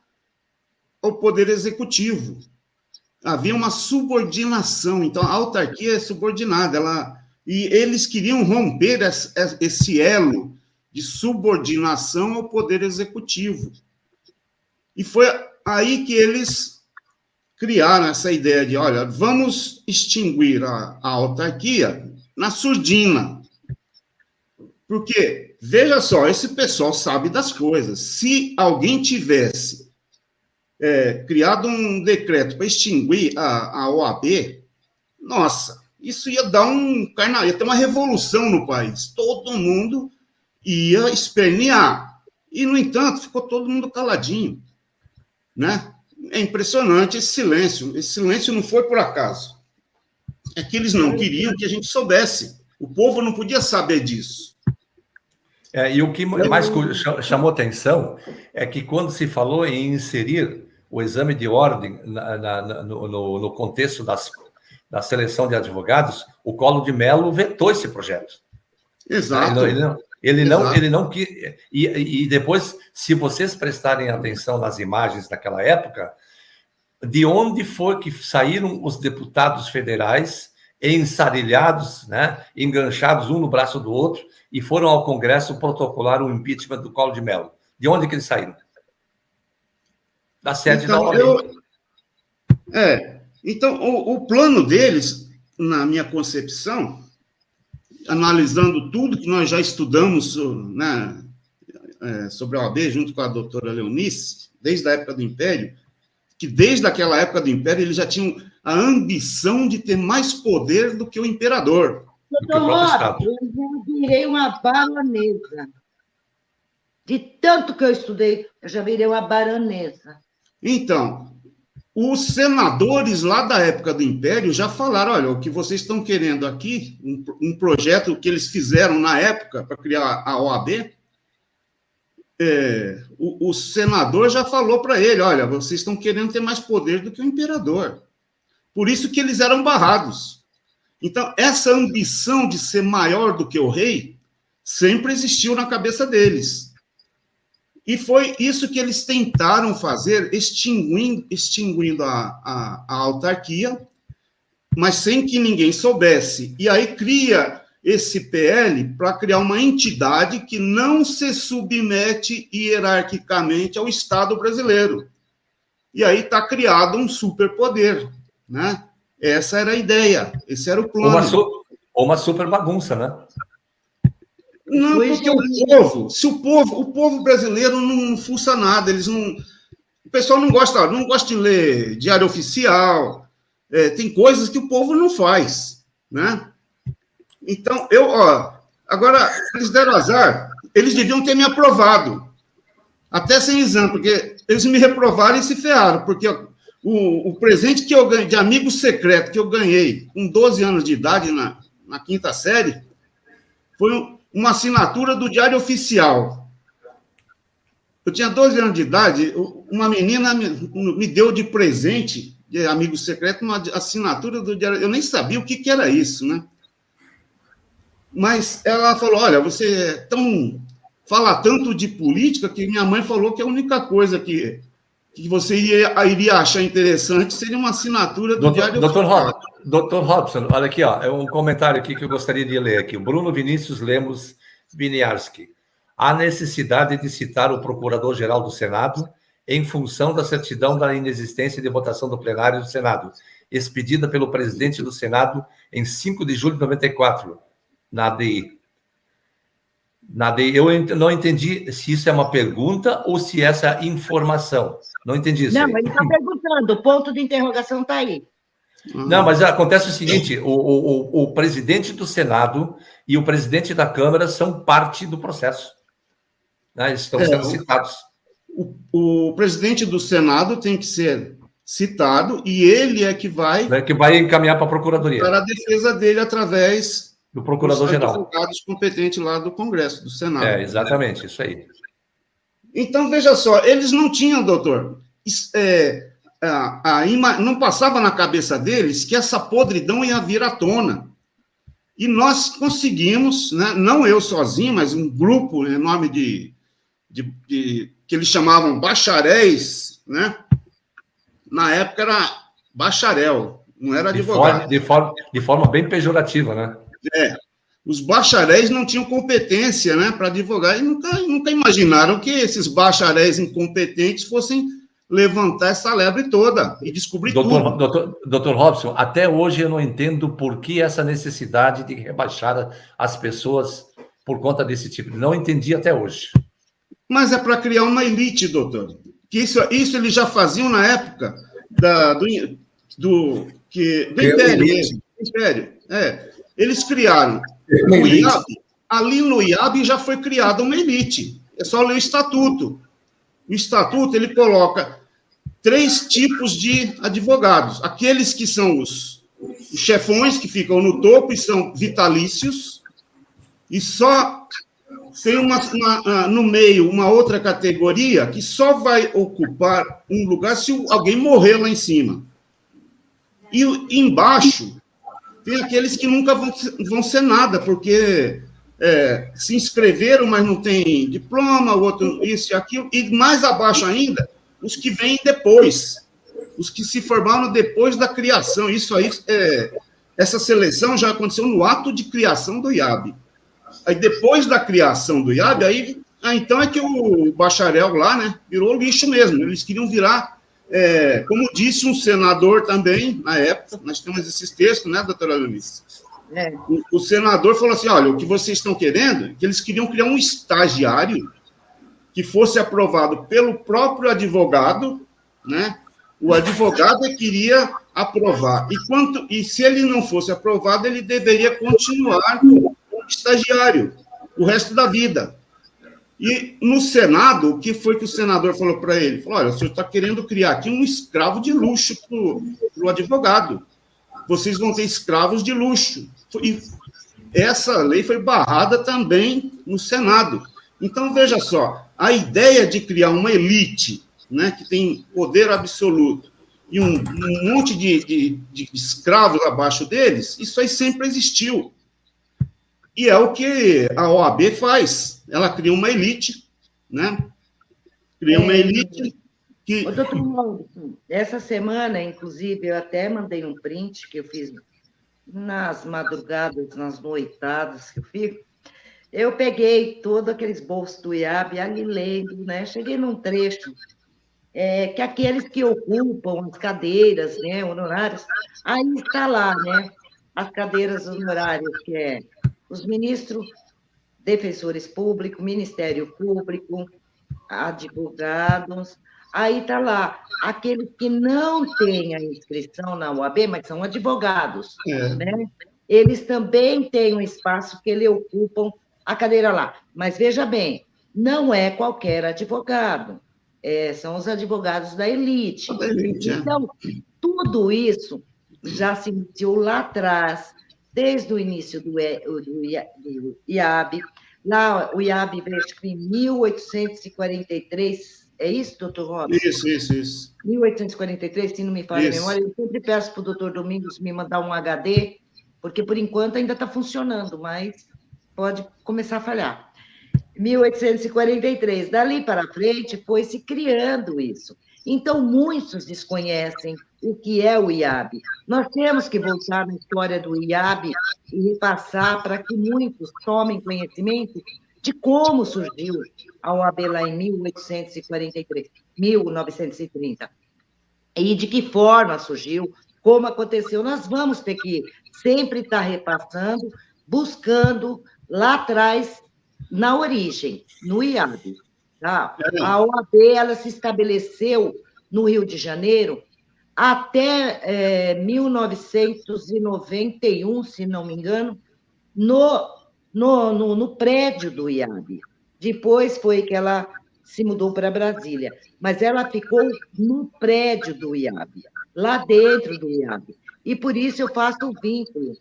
B: ao Poder Executivo. Havia uma subordinação, então a autarquia é subordinada, e eles queriam romper esse elo de subordinação ao Poder Executivo. E foi aí que eles criaram essa ideia de, olha, vamos extinguir a autarquia na surdina. Porque, veja só, esse pessoal sabe das coisas. Se alguém tivesse criado um decreto para extinguir a OAB, nossa, isso ia dar ia ter uma revolução no país. Todo mundo ia espernear. E, no entanto, ficou todo mundo caladinho, né? É impressionante esse silêncio. Esse silêncio não foi por acaso. É que eles não queriam que a gente soubesse. O povo não podia saber disso.
A: E o que mais chamou atenção é que quando se falou em inserir o exame de ordem no contexto da seleção de advogados, o Collor de Mello vetou esse projeto.
B: Exato.
A: Ele não quis. E depois, se vocês prestarem atenção nas imagens daquela época, de onde foi que saíram os deputados federais ensarilhados, né, enganchados um no braço do outro, e foram ao Congresso protocolar o impeachment do Collor de Mello? De onde que eles saíram? Da sede da OAB.
B: Então, o plano deles, na minha concepção, analisando tudo que nós já estudamos, né, sobre a OAB, junto com a doutora Leonice, desde a época do Império, que desde aquela época do Império eles já tinham a ambição de ter mais poder do que o imperador.
D: Doutor Rob, eu já virei uma baronesa. De tanto que eu estudei, eu já virei uma baronesa.
B: Então, os senadores lá da época do Império já falaram, olha, o que vocês estão querendo aqui, um projeto que eles fizeram na época para criar a OAB, o senador já falou para ele, olha, vocês estão querendo ter mais poder do que o imperador. Por isso que eles eram barrados. Então, essa ambição de ser maior do que o rei sempre existiu na cabeça deles. E foi isso que eles tentaram fazer, extinguindo a autarquia, mas sem que ninguém soubesse. E aí cria esse PL para criar uma entidade que não se submete hierarquicamente ao Estado brasileiro. e aí está criado um superpoder, né? Essa era a ideia, esse era o plano.
A: Ou uma super bagunça, né?
B: Não, porque o povo brasileiro não fuça nada, eles não... O pessoal não gosta de ler diário oficial, tem coisas que o povo não faz, né? Então, agora, eles deram azar, eles deviam ter me aprovado, até sem exame, porque eles me reprovaram e se ferraram, porque o presente que eu ganhei, de amigo secreto, que eu ganhei com 12 anos de idade, na quinta série, foi uma assinatura do Diário Oficial. Eu tinha 12 anos de idade, uma menina me deu de presente, de amigo secreto, uma assinatura do Diário... Eu nem sabia o que era isso, né? Mas ela falou, olha, você fala tanto de política que minha mãe falou que a única coisa que você iria achar interessante seria uma assinatura do Diário Oficial.
A: Dr. Robson, olha aqui, ó, é um comentário aqui que eu gostaria de ler aqui. O Bruno Vinícius Lemos Viniarski. Há necessidade de citar o Procurador-Geral do Senado em função da certidão da inexistência de votação do plenário do Senado, expedida pelo presidente do Senado em 5 de julho de 94, na ADI. Eu não entendi se isso é uma pergunta ou se essa é informação. Não entendi isso.
D: Não, ele está perguntando, o ponto de interrogação está aí.
A: Não, mas acontece o seguinte, o presidente do Senado e o presidente da Câmara são parte do processo. Né? Eles estão sendo citados.
B: O presidente do Senado tem que ser citado e ele é que vai
A: encaminhar para a Procuradoria.
B: Para a defesa dele através
A: do Procurador-Geral.
B: Dos advogados competentes lá do Congresso, do Senado.
A: Exatamente, isso aí.
B: Então, veja só, eles não tinham, doutor, não passava na cabeça deles que essa podridão ia vir à tona. E nós conseguimos, né, não eu sozinho, mas um grupo enorme de que eles chamavam bacharéis, né? Na época era bacharel, não era advogado.
A: De forma bem pejorativa, né?
B: Os bacharéis não tinham competência, né, para advogar, e nunca imaginaram que esses bacharéis incompetentes fossem levantar essa lebre toda e descobrir tudo.
A: Doutor Robson, até hoje eu não entendo por que essa necessidade de rebaixar as pessoas por conta desse tipo. Não entendi até hoje.
B: Mas é para criar uma elite, doutor. Que isso eles já faziam na época do Império mesmo. Império. Eles criaram o IAB. Ali no IAB já foi criada uma elite. É só ler o estatuto. O estatuto, ele coloca 3 tipos de advogados. Aqueles que são os chefões, que ficam no topo e são vitalícios, e só tem no meio uma outra categoria que só vai ocupar um lugar se alguém morrer lá em cima. E embaixo tem aqueles que nunca vão ser nada, porque se inscreveram, mas não tem diploma, o outro isso e aquilo, e mais abaixo ainda, os que vêm depois, os que se formaram depois da criação. Isso aí, essa seleção já aconteceu no ato de criação do IAB. Aí, depois da criação do IAB, então é que o bacharel lá, né, virou lixo mesmo. Eles queriam virar, como disse um senador também, na época, nós temos esses textos, né, doutora Leonice? O senador falou assim, olha, o que vocês estão querendo, que eles queriam criar um estagiário que fosse aprovado pelo próprio advogado, né? O advogado queria aprovar. E se ele não fosse aprovado, ele deveria continuar como estagiário o resto da vida. E no Senado, o que foi que o senador falou para ele? Falou, olha, o senhor está querendo criar aqui um escravo de luxo para o advogado. Vocês vão ter escravos de luxo. E essa lei foi barrada também no Senado. Então, veja só, a ideia de criar uma elite, né, que tem poder absoluto, e um monte de escravos abaixo deles, isso aí sempre existiu. E é o que a OAB faz. Ela cria uma elite, né? Cria uma elite que...
D: Ô, doutor Robson, essa semana, inclusive, eu até mandei um print que eu fiz nas madrugadas, nas noitadas que eu fico. Eu peguei todos aqueles bolsos do IAB ali lendo, né? Cheguei num trecho que aqueles que ocupam as cadeiras, né, honorárias, aí está lá, né, as cadeiras honorárias, que é os ministros, defensores públicos, Ministério Público, advogados, aí está lá, aqueles que não têm a inscrição na OAB, mas são advogados, né? Eles também têm um espaço que eles ocupam a cadeira lá. Mas veja bem, não é qualquer advogado, são os advogados da elite. Então, tudo isso já se iniciou lá atrás, desde o início do IAB. Lá, o IAB veio em 1843, é isso, doutor Robson?
B: Isso.
D: 1843, se não me falha a memória, eu sempre peço para o doutor Domingos me mandar um HD, porque, por enquanto, ainda está funcionando, mas pode começar a falhar. 1843, dali para frente, foi se criando isso. Então, muitos desconhecem o que é o IAB. Nós temos que voltar na história do IAB e repassar para que muitos tomem conhecimento de como surgiu a OAB lá em 1930, e de que forma surgiu, como aconteceu. Nós vamos ter que sempre estar repassando, buscando lá atrás, na origem, no IAB. Tá? A OAB ela se estabeleceu no Rio de Janeiro até 1991, se não me engano, no prédio do IAB. Depois foi que ela se mudou para Brasília, mas ela ficou no prédio do IAB, lá dentro do IAB. E por isso eu faço o vínculo.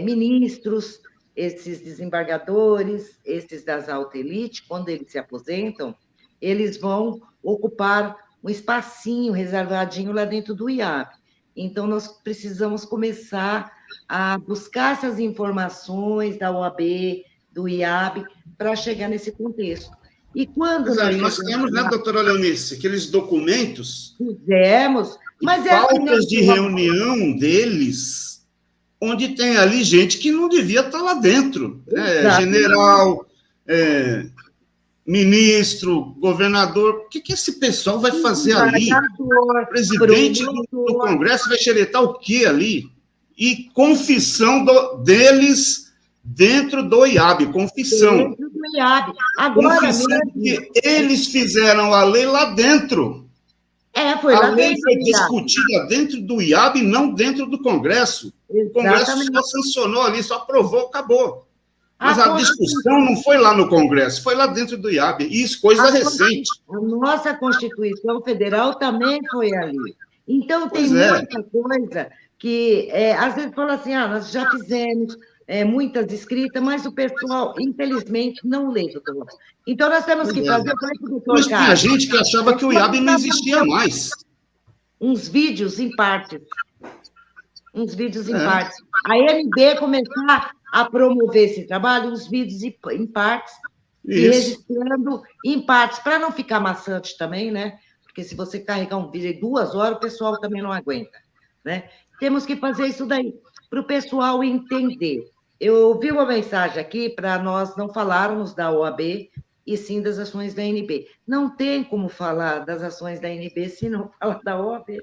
D: Ministros, esses desembargadores, esses das alta elite, quando eles se aposentam, eles vão ocupar um espacinho reservadinho lá dentro do IAB. Então, nós precisamos começar a buscar essas informações da OAB, do IAB, para chegar nesse contexto. E quando
B: nós temos, né, doutora Leonice, aqueles documentos...
D: Fizemos, mas
B: pautas de reunião deles, onde tem ali gente que não devia estar lá dentro. General, ministro, governador. O que esse pessoal vai fazer ali? O presidente do Congresso vai xeretar o quê ali? E confissão deles dentro do IAB, confissão.
D: Dentro do IAB. Agora
B: confissão mesmo, que eles fizeram a lei lá dentro.
D: Foi lá dentro.
B: A lei foi discutida dentro do IAB e não dentro do Congresso. Exatamente. O Congresso só sancionou ali, só aprovou, acabou. Mas a discussão não foi lá no Congresso, foi lá dentro do IAB. E isso, coisa recente.
D: A nossa Constituição Federal também foi ali. Então, tem muita coisa que, às vezes, fala assim, nós já fizemos muitas escritas, mas o pessoal, infelizmente, não lê, doutor. Então, nós temos que fazer... Eu falei para o doutor
B: Mas tinha gente que achava que o IAB não existia mais.
D: Uns vídeos em partes. A MB começar a promover esse trabalho, uns vídeos em partes, e registrando em partes, para não ficar maçante também, né? Porque se você carregar um vídeo em 2 horas, o pessoal também não aguenta, né? Temos que fazer isso daí, para o pessoal entender. Eu vi uma mensagem aqui para nós não falarmos da OAB, e sim das ações da ANB. Não tem como falar das ações da ANB se não falar da OAB.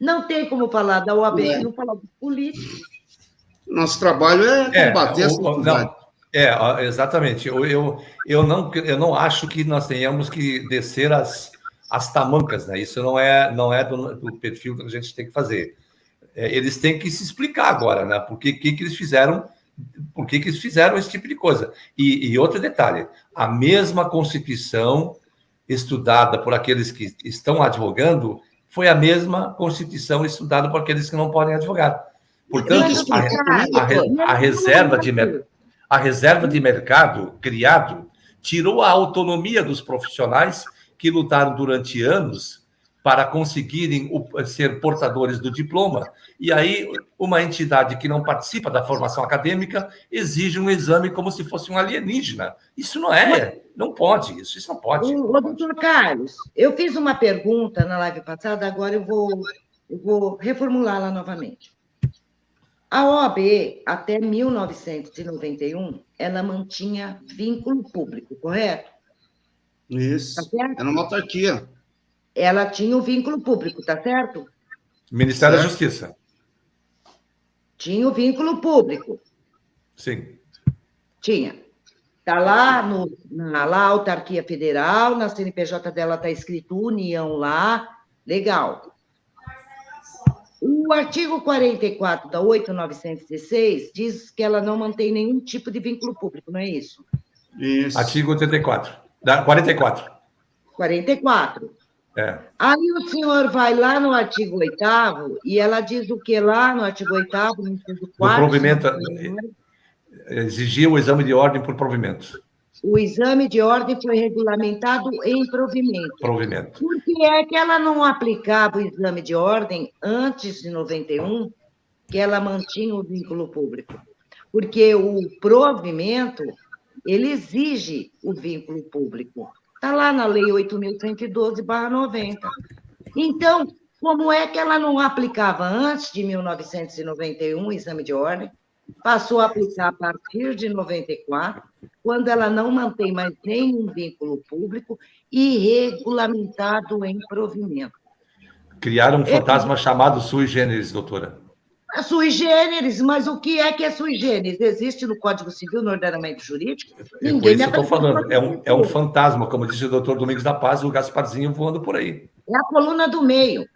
D: Não tem como falar da OAB se não falar dos políticos.
B: Nosso trabalho é combater essa atividade.
A: Exatamente. Eu não acho que nós tenhamos que descer as tamancas, né? Isso não é do perfil que a gente tem que fazer. Eles têm que se explicar agora, né? Por que eles fizeram esse tipo de coisa. E outro detalhe, a mesma Constituição estudada por aqueles que estão advogando foi a mesma Constituição estudada por aqueles que não podem advogar. Portanto, a reserva de mercado criado tirou a autonomia dos profissionais que lutaram durante anos para conseguirem ser portadores do diploma. E aí, uma entidade que não participa da formação acadêmica exige um exame como se fosse um alienígena. Isso não pode, isso não pode.
D: Doutor Carlos, eu fiz uma pergunta na live passada, agora eu vou reformulá-la novamente. A OAB, até 1991, ela mantinha vínculo público, correto?
B: Isso, era uma autarquia.
D: ela tinha o vínculo público, tá certo?
A: Ministério da
B: Certo.
A: Justiça.
D: Tinha o vínculo público.
A: Sim.
D: Tinha. Está lá na autarquia federal, na CNPJ dela está escrito União lá, legal. O artigo 44 da 8.916 diz que ela não mantém nenhum tipo de vínculo público, não é isso?
B: Isso.
A: Artigo 84. 44.
D: 44.
A: É.
D: Aí o senhor vai lá no artigo 8º e ela diz o que lá no artigo 8º, no inciso 4º,
A: provimento, exigia o exame de ordem por provimento.
D: o exame de ordem foi regulamentado em provimento.
A: Provimento.
D: Por que é que ela não aplicava o exame de ordem antes de 91, que ela mantinha o vínculo público? Porque o provimento, ele exige o vínculo público. Está lá na Lei 8.112/90. Então, como é que ela não aplicava antes de 1991 o exame de ordem? Passou a aplicar a partir de 94, quando ela não mantém mais nenhum vínculo público e regulamentado em provimento.
A: Criaram um fantasma chamado sui generis, doutora.
D: A sui generis, mas o que é sui generis? Existe no Código Civil, no ordenamento jurídico?
A: É por isso que eu estou falando. É um fantasma, como disse o doutor Domingos da Paz, o Gasparzinho voando por aí.
D: É a coluna do meio.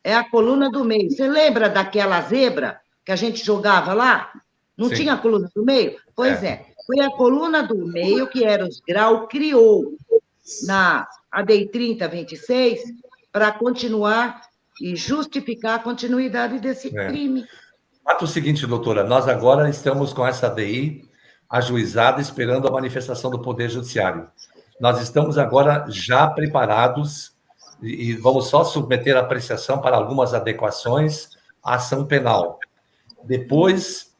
D: É a coluna do meio. Você lembra daquela zebra que a gente jogava lá? Não
A: Sim.
D: tinha a coluna do meio? Pois é. Foi a coluna do meio, que era os grau, criou na ADI 3026 para continuar e justificar a continuidade desse crime.
A: Fato o seguinte, doutora, nós agora estamos com essa ADI ajuizada, esperando a manifestação do Poder Judiciário. Nós estamos agora já preparados e vamos só submeter a apreciação para algumas adequações à ação penal. Depois,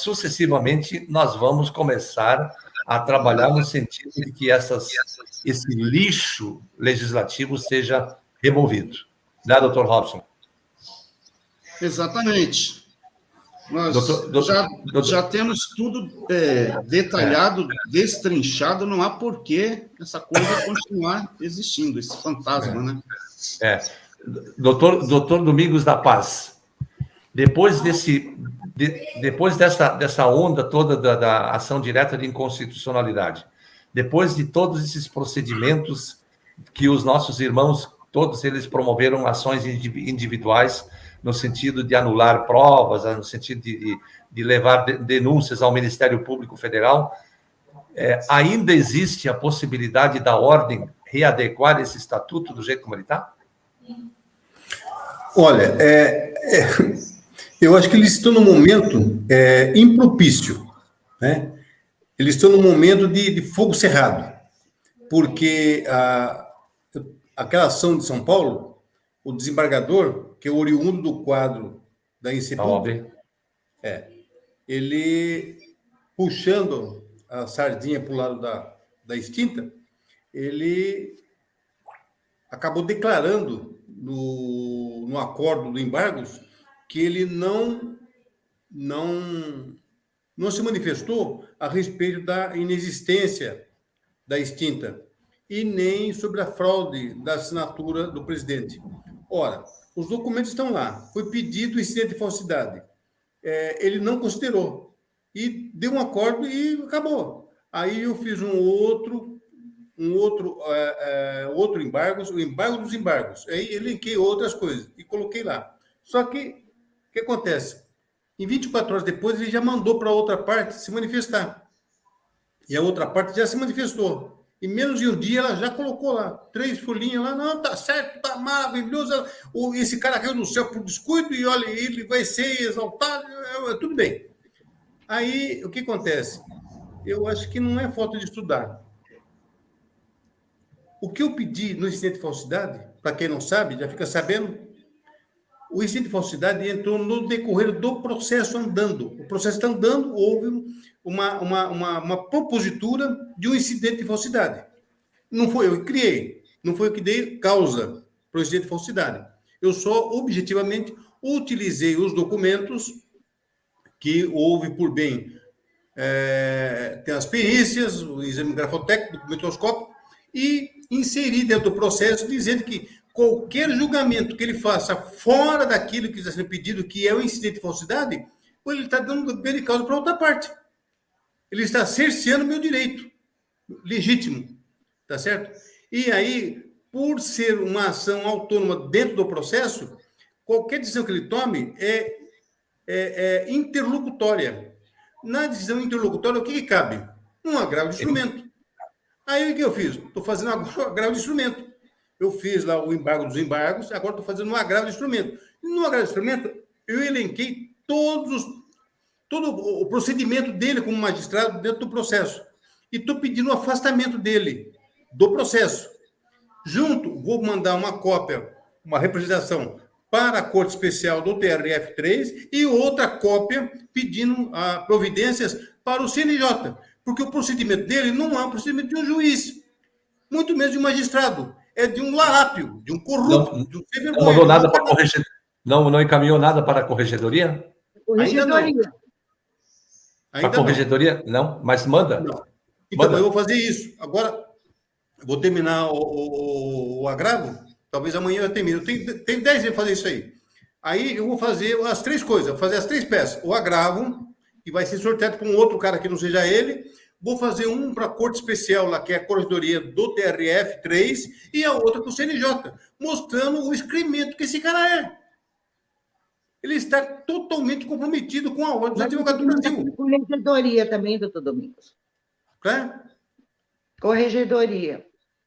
A: sucessivamente, nós vamos começar a trabalhar no sentido de que esse lixo legislativo seja removido. Né, doutor Robson?
B: Exatamente. Nós já temos tudo detalhado, destrinchado, não há porquê essa coisa continuar existindo, esse fantasma, né?
A: Doutor Domingos da Paz, depois dessa onda toda da ação direta de inconstitucionalidade, depois de todos esses procedimentos que os nossos irmãos, todos eles promoveram ações individuais no sentido de anular provas, no sentido de levar denúncias ao Ministério Público Federal, ainda existe a possibilidade da ordem readequar esse estatuto do jeito como ele está?
C: Olha, eu acho que eles estão num momento impropício, né? Eles estão num momento de fogo cerrado, porque aquela ação de São Paulo, o desembargador, que é oriundo do quadro da INCEPUB, ele, puxando a sardinha para o lado da extinta, ele acabou declarando no acordo do embargos que ele não se manifestou a respeito da inexistência da extinta e nem sobre a fraude da assinatura do presidente. Ora, os documentos estão lá. Foi pedido incidente de falsidade. Ele não considerou. E deu um acordo e acabou. Aí eu fiz um outro embargo, o embargo dos embargos. Aí elenquei outras coisas e coloquei lá. Só que, o que acontece? Em 24 horas depois, ele já mandou para a outra parte se manifestar. E a outra parte já se manifestou. Em menos de um dia, ela já colocou lá 3 folhinhas lá. Não, tá certo, tá maravilhoso. Esse cara caiu no céu por descuido e, olha, ele vai ser exaltado. Tudo bem. Aí, o que acontece? Eu acho que não é falta de estudar. O que eu pedi no incidente de falsidade, para quem não sabe, já fica sabendo, o incidente de falsidade entrou no decorrer do processo andando. O processo está andando, houve uma propositura de um incidente de falsidade. Não foi eu que criei, não foi eu que dei causa para o incidente de falsidade. Eu só, objetivamente, utilizei os documentos que houve por bem. Tem as perícias, o exame grafotécnico, documentoscópio, e inserir dentro do processo, dizendo que qualquer julgamento que ele faça fora daquilo que está sendo pedido, que é o incidente de falsidade, ele está dando ganho de causa para outra parte. Ele está cerceando o meu direito legítimo, tá certo? E aí, por ser uma ação autônoma dentro do processo, qualquer decisão que ele tome é interlocutória. Na decisão interlocutória, o que cabe? Um agravo de instrumento. Aí, o que eu fiz? Estou fazendo agora o agravo de instrumento. Eu fiz lá o embargo dos embargos, agora estou fazendo um agravo de instrumento. E no agravo de instrumento, eu elenquei todo o procedimento dele como magistrado dentro do processo. E estou pedindo o afastamento dele do processo. Junto, vou mandar uma cópia, uma representação para a Corte Especial do TRF3 e outra cópia pedindo providências para o CNJ, porque o procedimento dele não é um procedimento de um juiz, muito menos de um magistrado, é de um larápio, de um corrupto, de um sem vergonha.
A: Não mandou nada para corregedoria? Não encaminhou nada para a corregedoria?
C: Ainda não.
A: Para a corregedoria? Não, mas manda.
C: Não. Então, eu vou fazer isso. Agora, vou terminar o agravo. Talvez amanhã eu termine. Eu tenho 10 dias para fazer isso aí. Aí eu vou fazer as 3 coisas. Vou fazer as 3 peças. O agravo, que vai ser sorteado para um outro cara que não seja ele. Vou fazer um para a Corte Especial, lá, que é a Corregedoria do TRF3, e a outra para o CNJ, mostrando o excremento que esse cara é. Ele está totalmente comprometido com a ordem dos advogados do Brasil.
D: Corregedoria também, doutor Domingos.
C: É?
D: Corregedoria.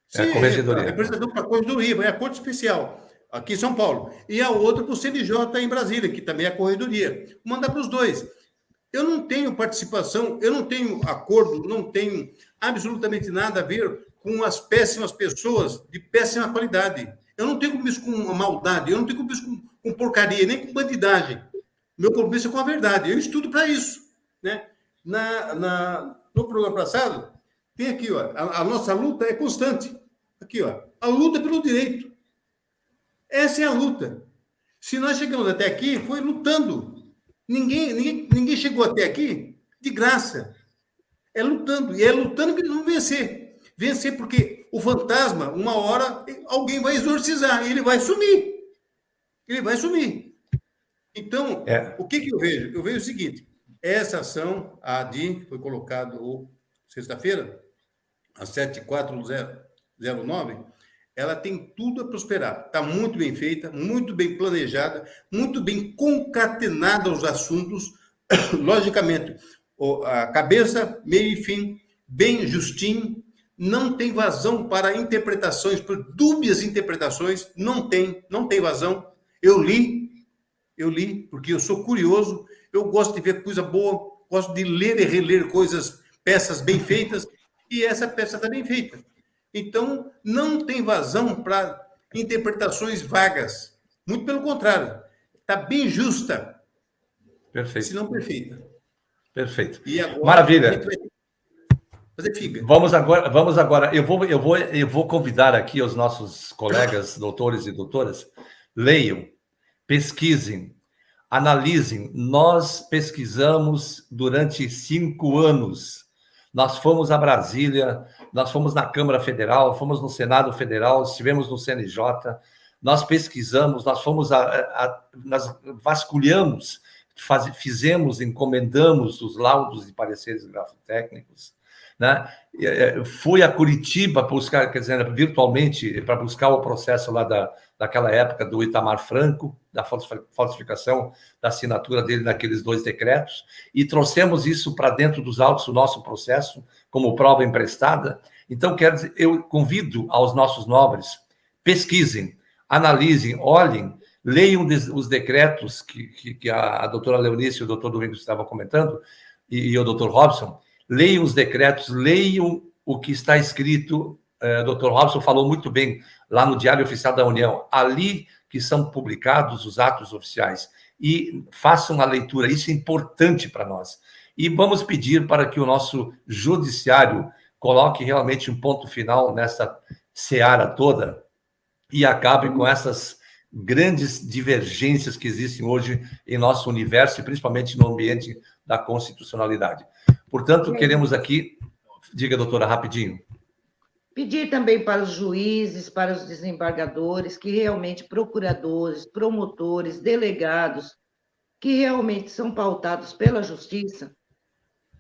C: Sim,
A: corregedoria.
C: Representação para a Corregedoria, é a Corte Especial, aqui em São Paulo. E a outra para o CNJ em Brasília, que também é a Corregedoria. Vou mandar para os dois. Eu não tenho participação, eu não tenho acordo, não tenho absolutamente nada a ver com as péssimas pessoas de péssima qualidade. Eu não tenho compromisso com maldade, eu não tenho compromisso com porcaria, nem com bandidagem. Meu compromisso é com a verdade. Eu estudo para isso. Né? No programa passado, tem aqui, ó, a nossa luta é constante. Aqui, ó, a luta pelo direito. Essa é a luta. Se nós chegamos até aqui, foi lutando. Ninguém chegou até aqui de graça. É lutando. E é lutando que eles vão vencer. Vencer porque o fantasma, uma hora, alguém vai exorcizar. E ele vai sumir. Ele vai sumir. Então, o que eu vejo? Eu vejo o seguinte. Essa ação, a ADI, que foi colocada sexta-feira, às 7.409, ela tem tudo a prosperar. Está muito bem feita, muito bem planejada, muito bem concatenada aos assuntos. Logicamente, a cabeça, meio e fim, bem justinho, não tem vazão para interpretações, por dúbias interpretações, não tem vazão. Eu li, porque eu sou curioso, eu gosto de ver coisa boa, gosto de ler e reler peças bem feitas, e essa peça está bem feita. Então, não tem vazão para interpretações vagas. Muito pelo contrário. Está bem justa.
A: Perfeito.
C: Se não perfeita.
A: Perfeito.
C: E agora,
A: maravilha.
C: Fazer figa.
A: Vamos agora. Eu vou convidar aqui os nossos colegas, doutores e doutoras, leiam, pesquisem, analisem. Nós pesquisamos durante 5 anos. Nós fomos a Brasília, nós fomos na Câmara Federal, fomos no Senado Federal, estivemos no CNJ, nós pesquisamos, nós fomos nós vasculhamos, fizemos, encomendamos os laudos e pareceres grafotécnicos, né? Fui a Curitiba buscar, quer dizer, virtualmente, para buscar o processo lá daquela época do Itamar Franco, da falsificação da assinatura dele naqueles 2 decretos, e trouxemos isso para dentro dos autos do nosso processo, como prova emprestada. Então, quero dizer, eu convido aos nossos nobres, pesquisem, analisem, olhem, leiam os decretos que a doutora Leonice e o doutor Domingos estavam comentando, e o doutor Robson. Leiam os decretos, leiam o que está escrito. O doutor Robson falou muito bem lá no Diário Oficial da União, ali que são publicados os atos oficiais, e façam a leitura, isso é importante para nós. E vamos pedir para que o nosso judiciário coloque realmente um ponto final nessa seara toda e acabe com essas grandes divergências que existem hoje em nosso universo, e principalmente no ambiente da constitucionalidade. Portanto, queremos aqui... Diga, doutora, rapidinho.
D: Pedir também para os juízes, para os desembargadores, que realmente procuradores, promotores, delegados, que realmente são pautados pela justiça,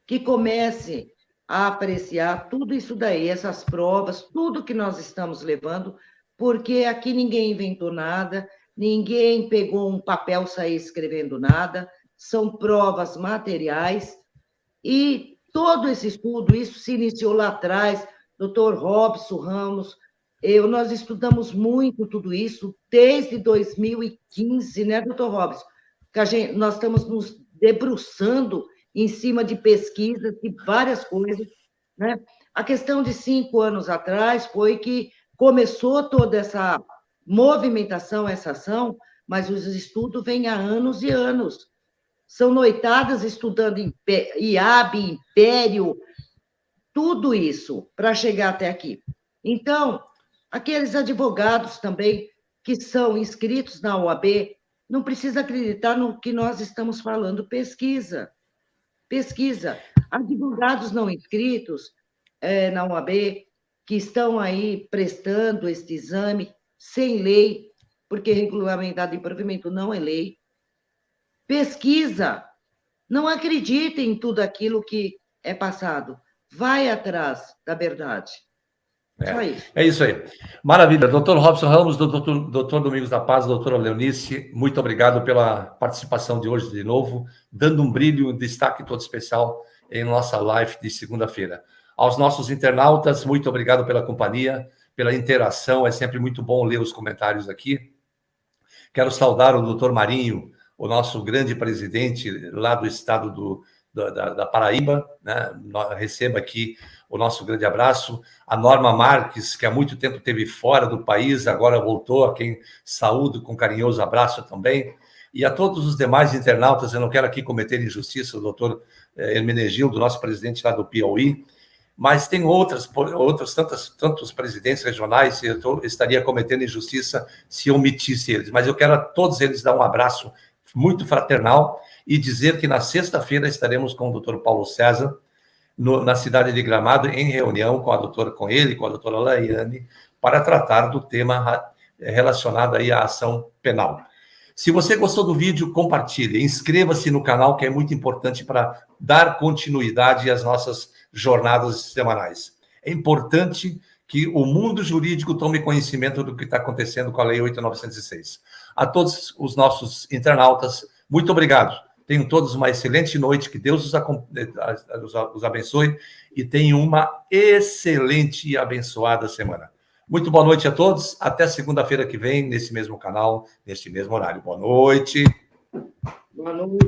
D: que comece a apreciar tudo isso daí, essas provas, tudo que nós estamos levando, porque aqui ninguém inventou nada, ninguém pegou um papel e saiu escrevendo nada, são provas materiais, e todo esse estudo, isso se iniciou lá atrás, Dr. Robson Ramos, nós estudamos muito tudo isso desde 2015, né, doutor Robson? Nós estamos nos debruçando em cima de pesquisas e várias coisas, né? A questão de 5 anos atrás foi que começou toda essa movimentação, essa ação, mas os estudos vêm há anos e anos. São noitadas estudando IAB, Império, tudo isso para chegar até aqui. Então, aqueles advogados também que são inscritos na OAB, não precisa acreditar no que nós estamos falando, pesquisa. Advogados não inscritos na OAB, que estão aí prestando este exame sem lei, porque regulamentado em provimento não é lei. Pesquisa. Não acredite em tudo aquilo que é passado. Vai atrás da verdade. Só isso.
A: É isso aí. Maravilha. Doutor Robson Ramos, doutor Domingos da Paz, doutora Leonice, muito obrigado pela participação de hoje de novo, dando um brilho, um destaque todo especial em nossa live de segunda-feira. Aos nossos internautas, muito obrigado pela companhia, pela interação, é sempre muito bom ler os comentários aqui. Quero saudar o doutor Marinho, o nosso grande presidente lá do estado da Paraíba, né? Receba aqui o nosso grande abraço. A Norma Marques, que há muito tempo esteve fora do país, agora voltou, a quem saúdo com carinhoso abraço também. E a todos os demais internautas, eu não quero aqui cometer injustiça, o doutor Hermenegildo, nosso presidente lá do Piauí, mas tem tantos presidentes regionais, eu estaria cometendo injustiça se eu omitisse eles, mas eu quero a todos eles dar um abraço muito fraternal e dizer que na sexta-feira estaremos com o doutor Paulo César, na cidade de Gramado, em reunião com a doutora Laiane, para tratar do tema relacionado aí à ação penal. Se você gostou do vídeo, compartilhe, inscreva-se no canal, que é muito importante para dar continuidade às nossas jornadas semanais. É importante que o mundo jurídico tome conhecimento do que está acontecendo com a Lei 8.906. A todos os nossos internautas, muito obrigado. Tenham todos uma excelente noite, que Deus os abençoe e tenham uma excelente e abençoada semana. Muito boa noite a todos, até segunda-feira que vem, nesse mesmo canal, neste mesmo horário. Boa noite.
D: Boa noite.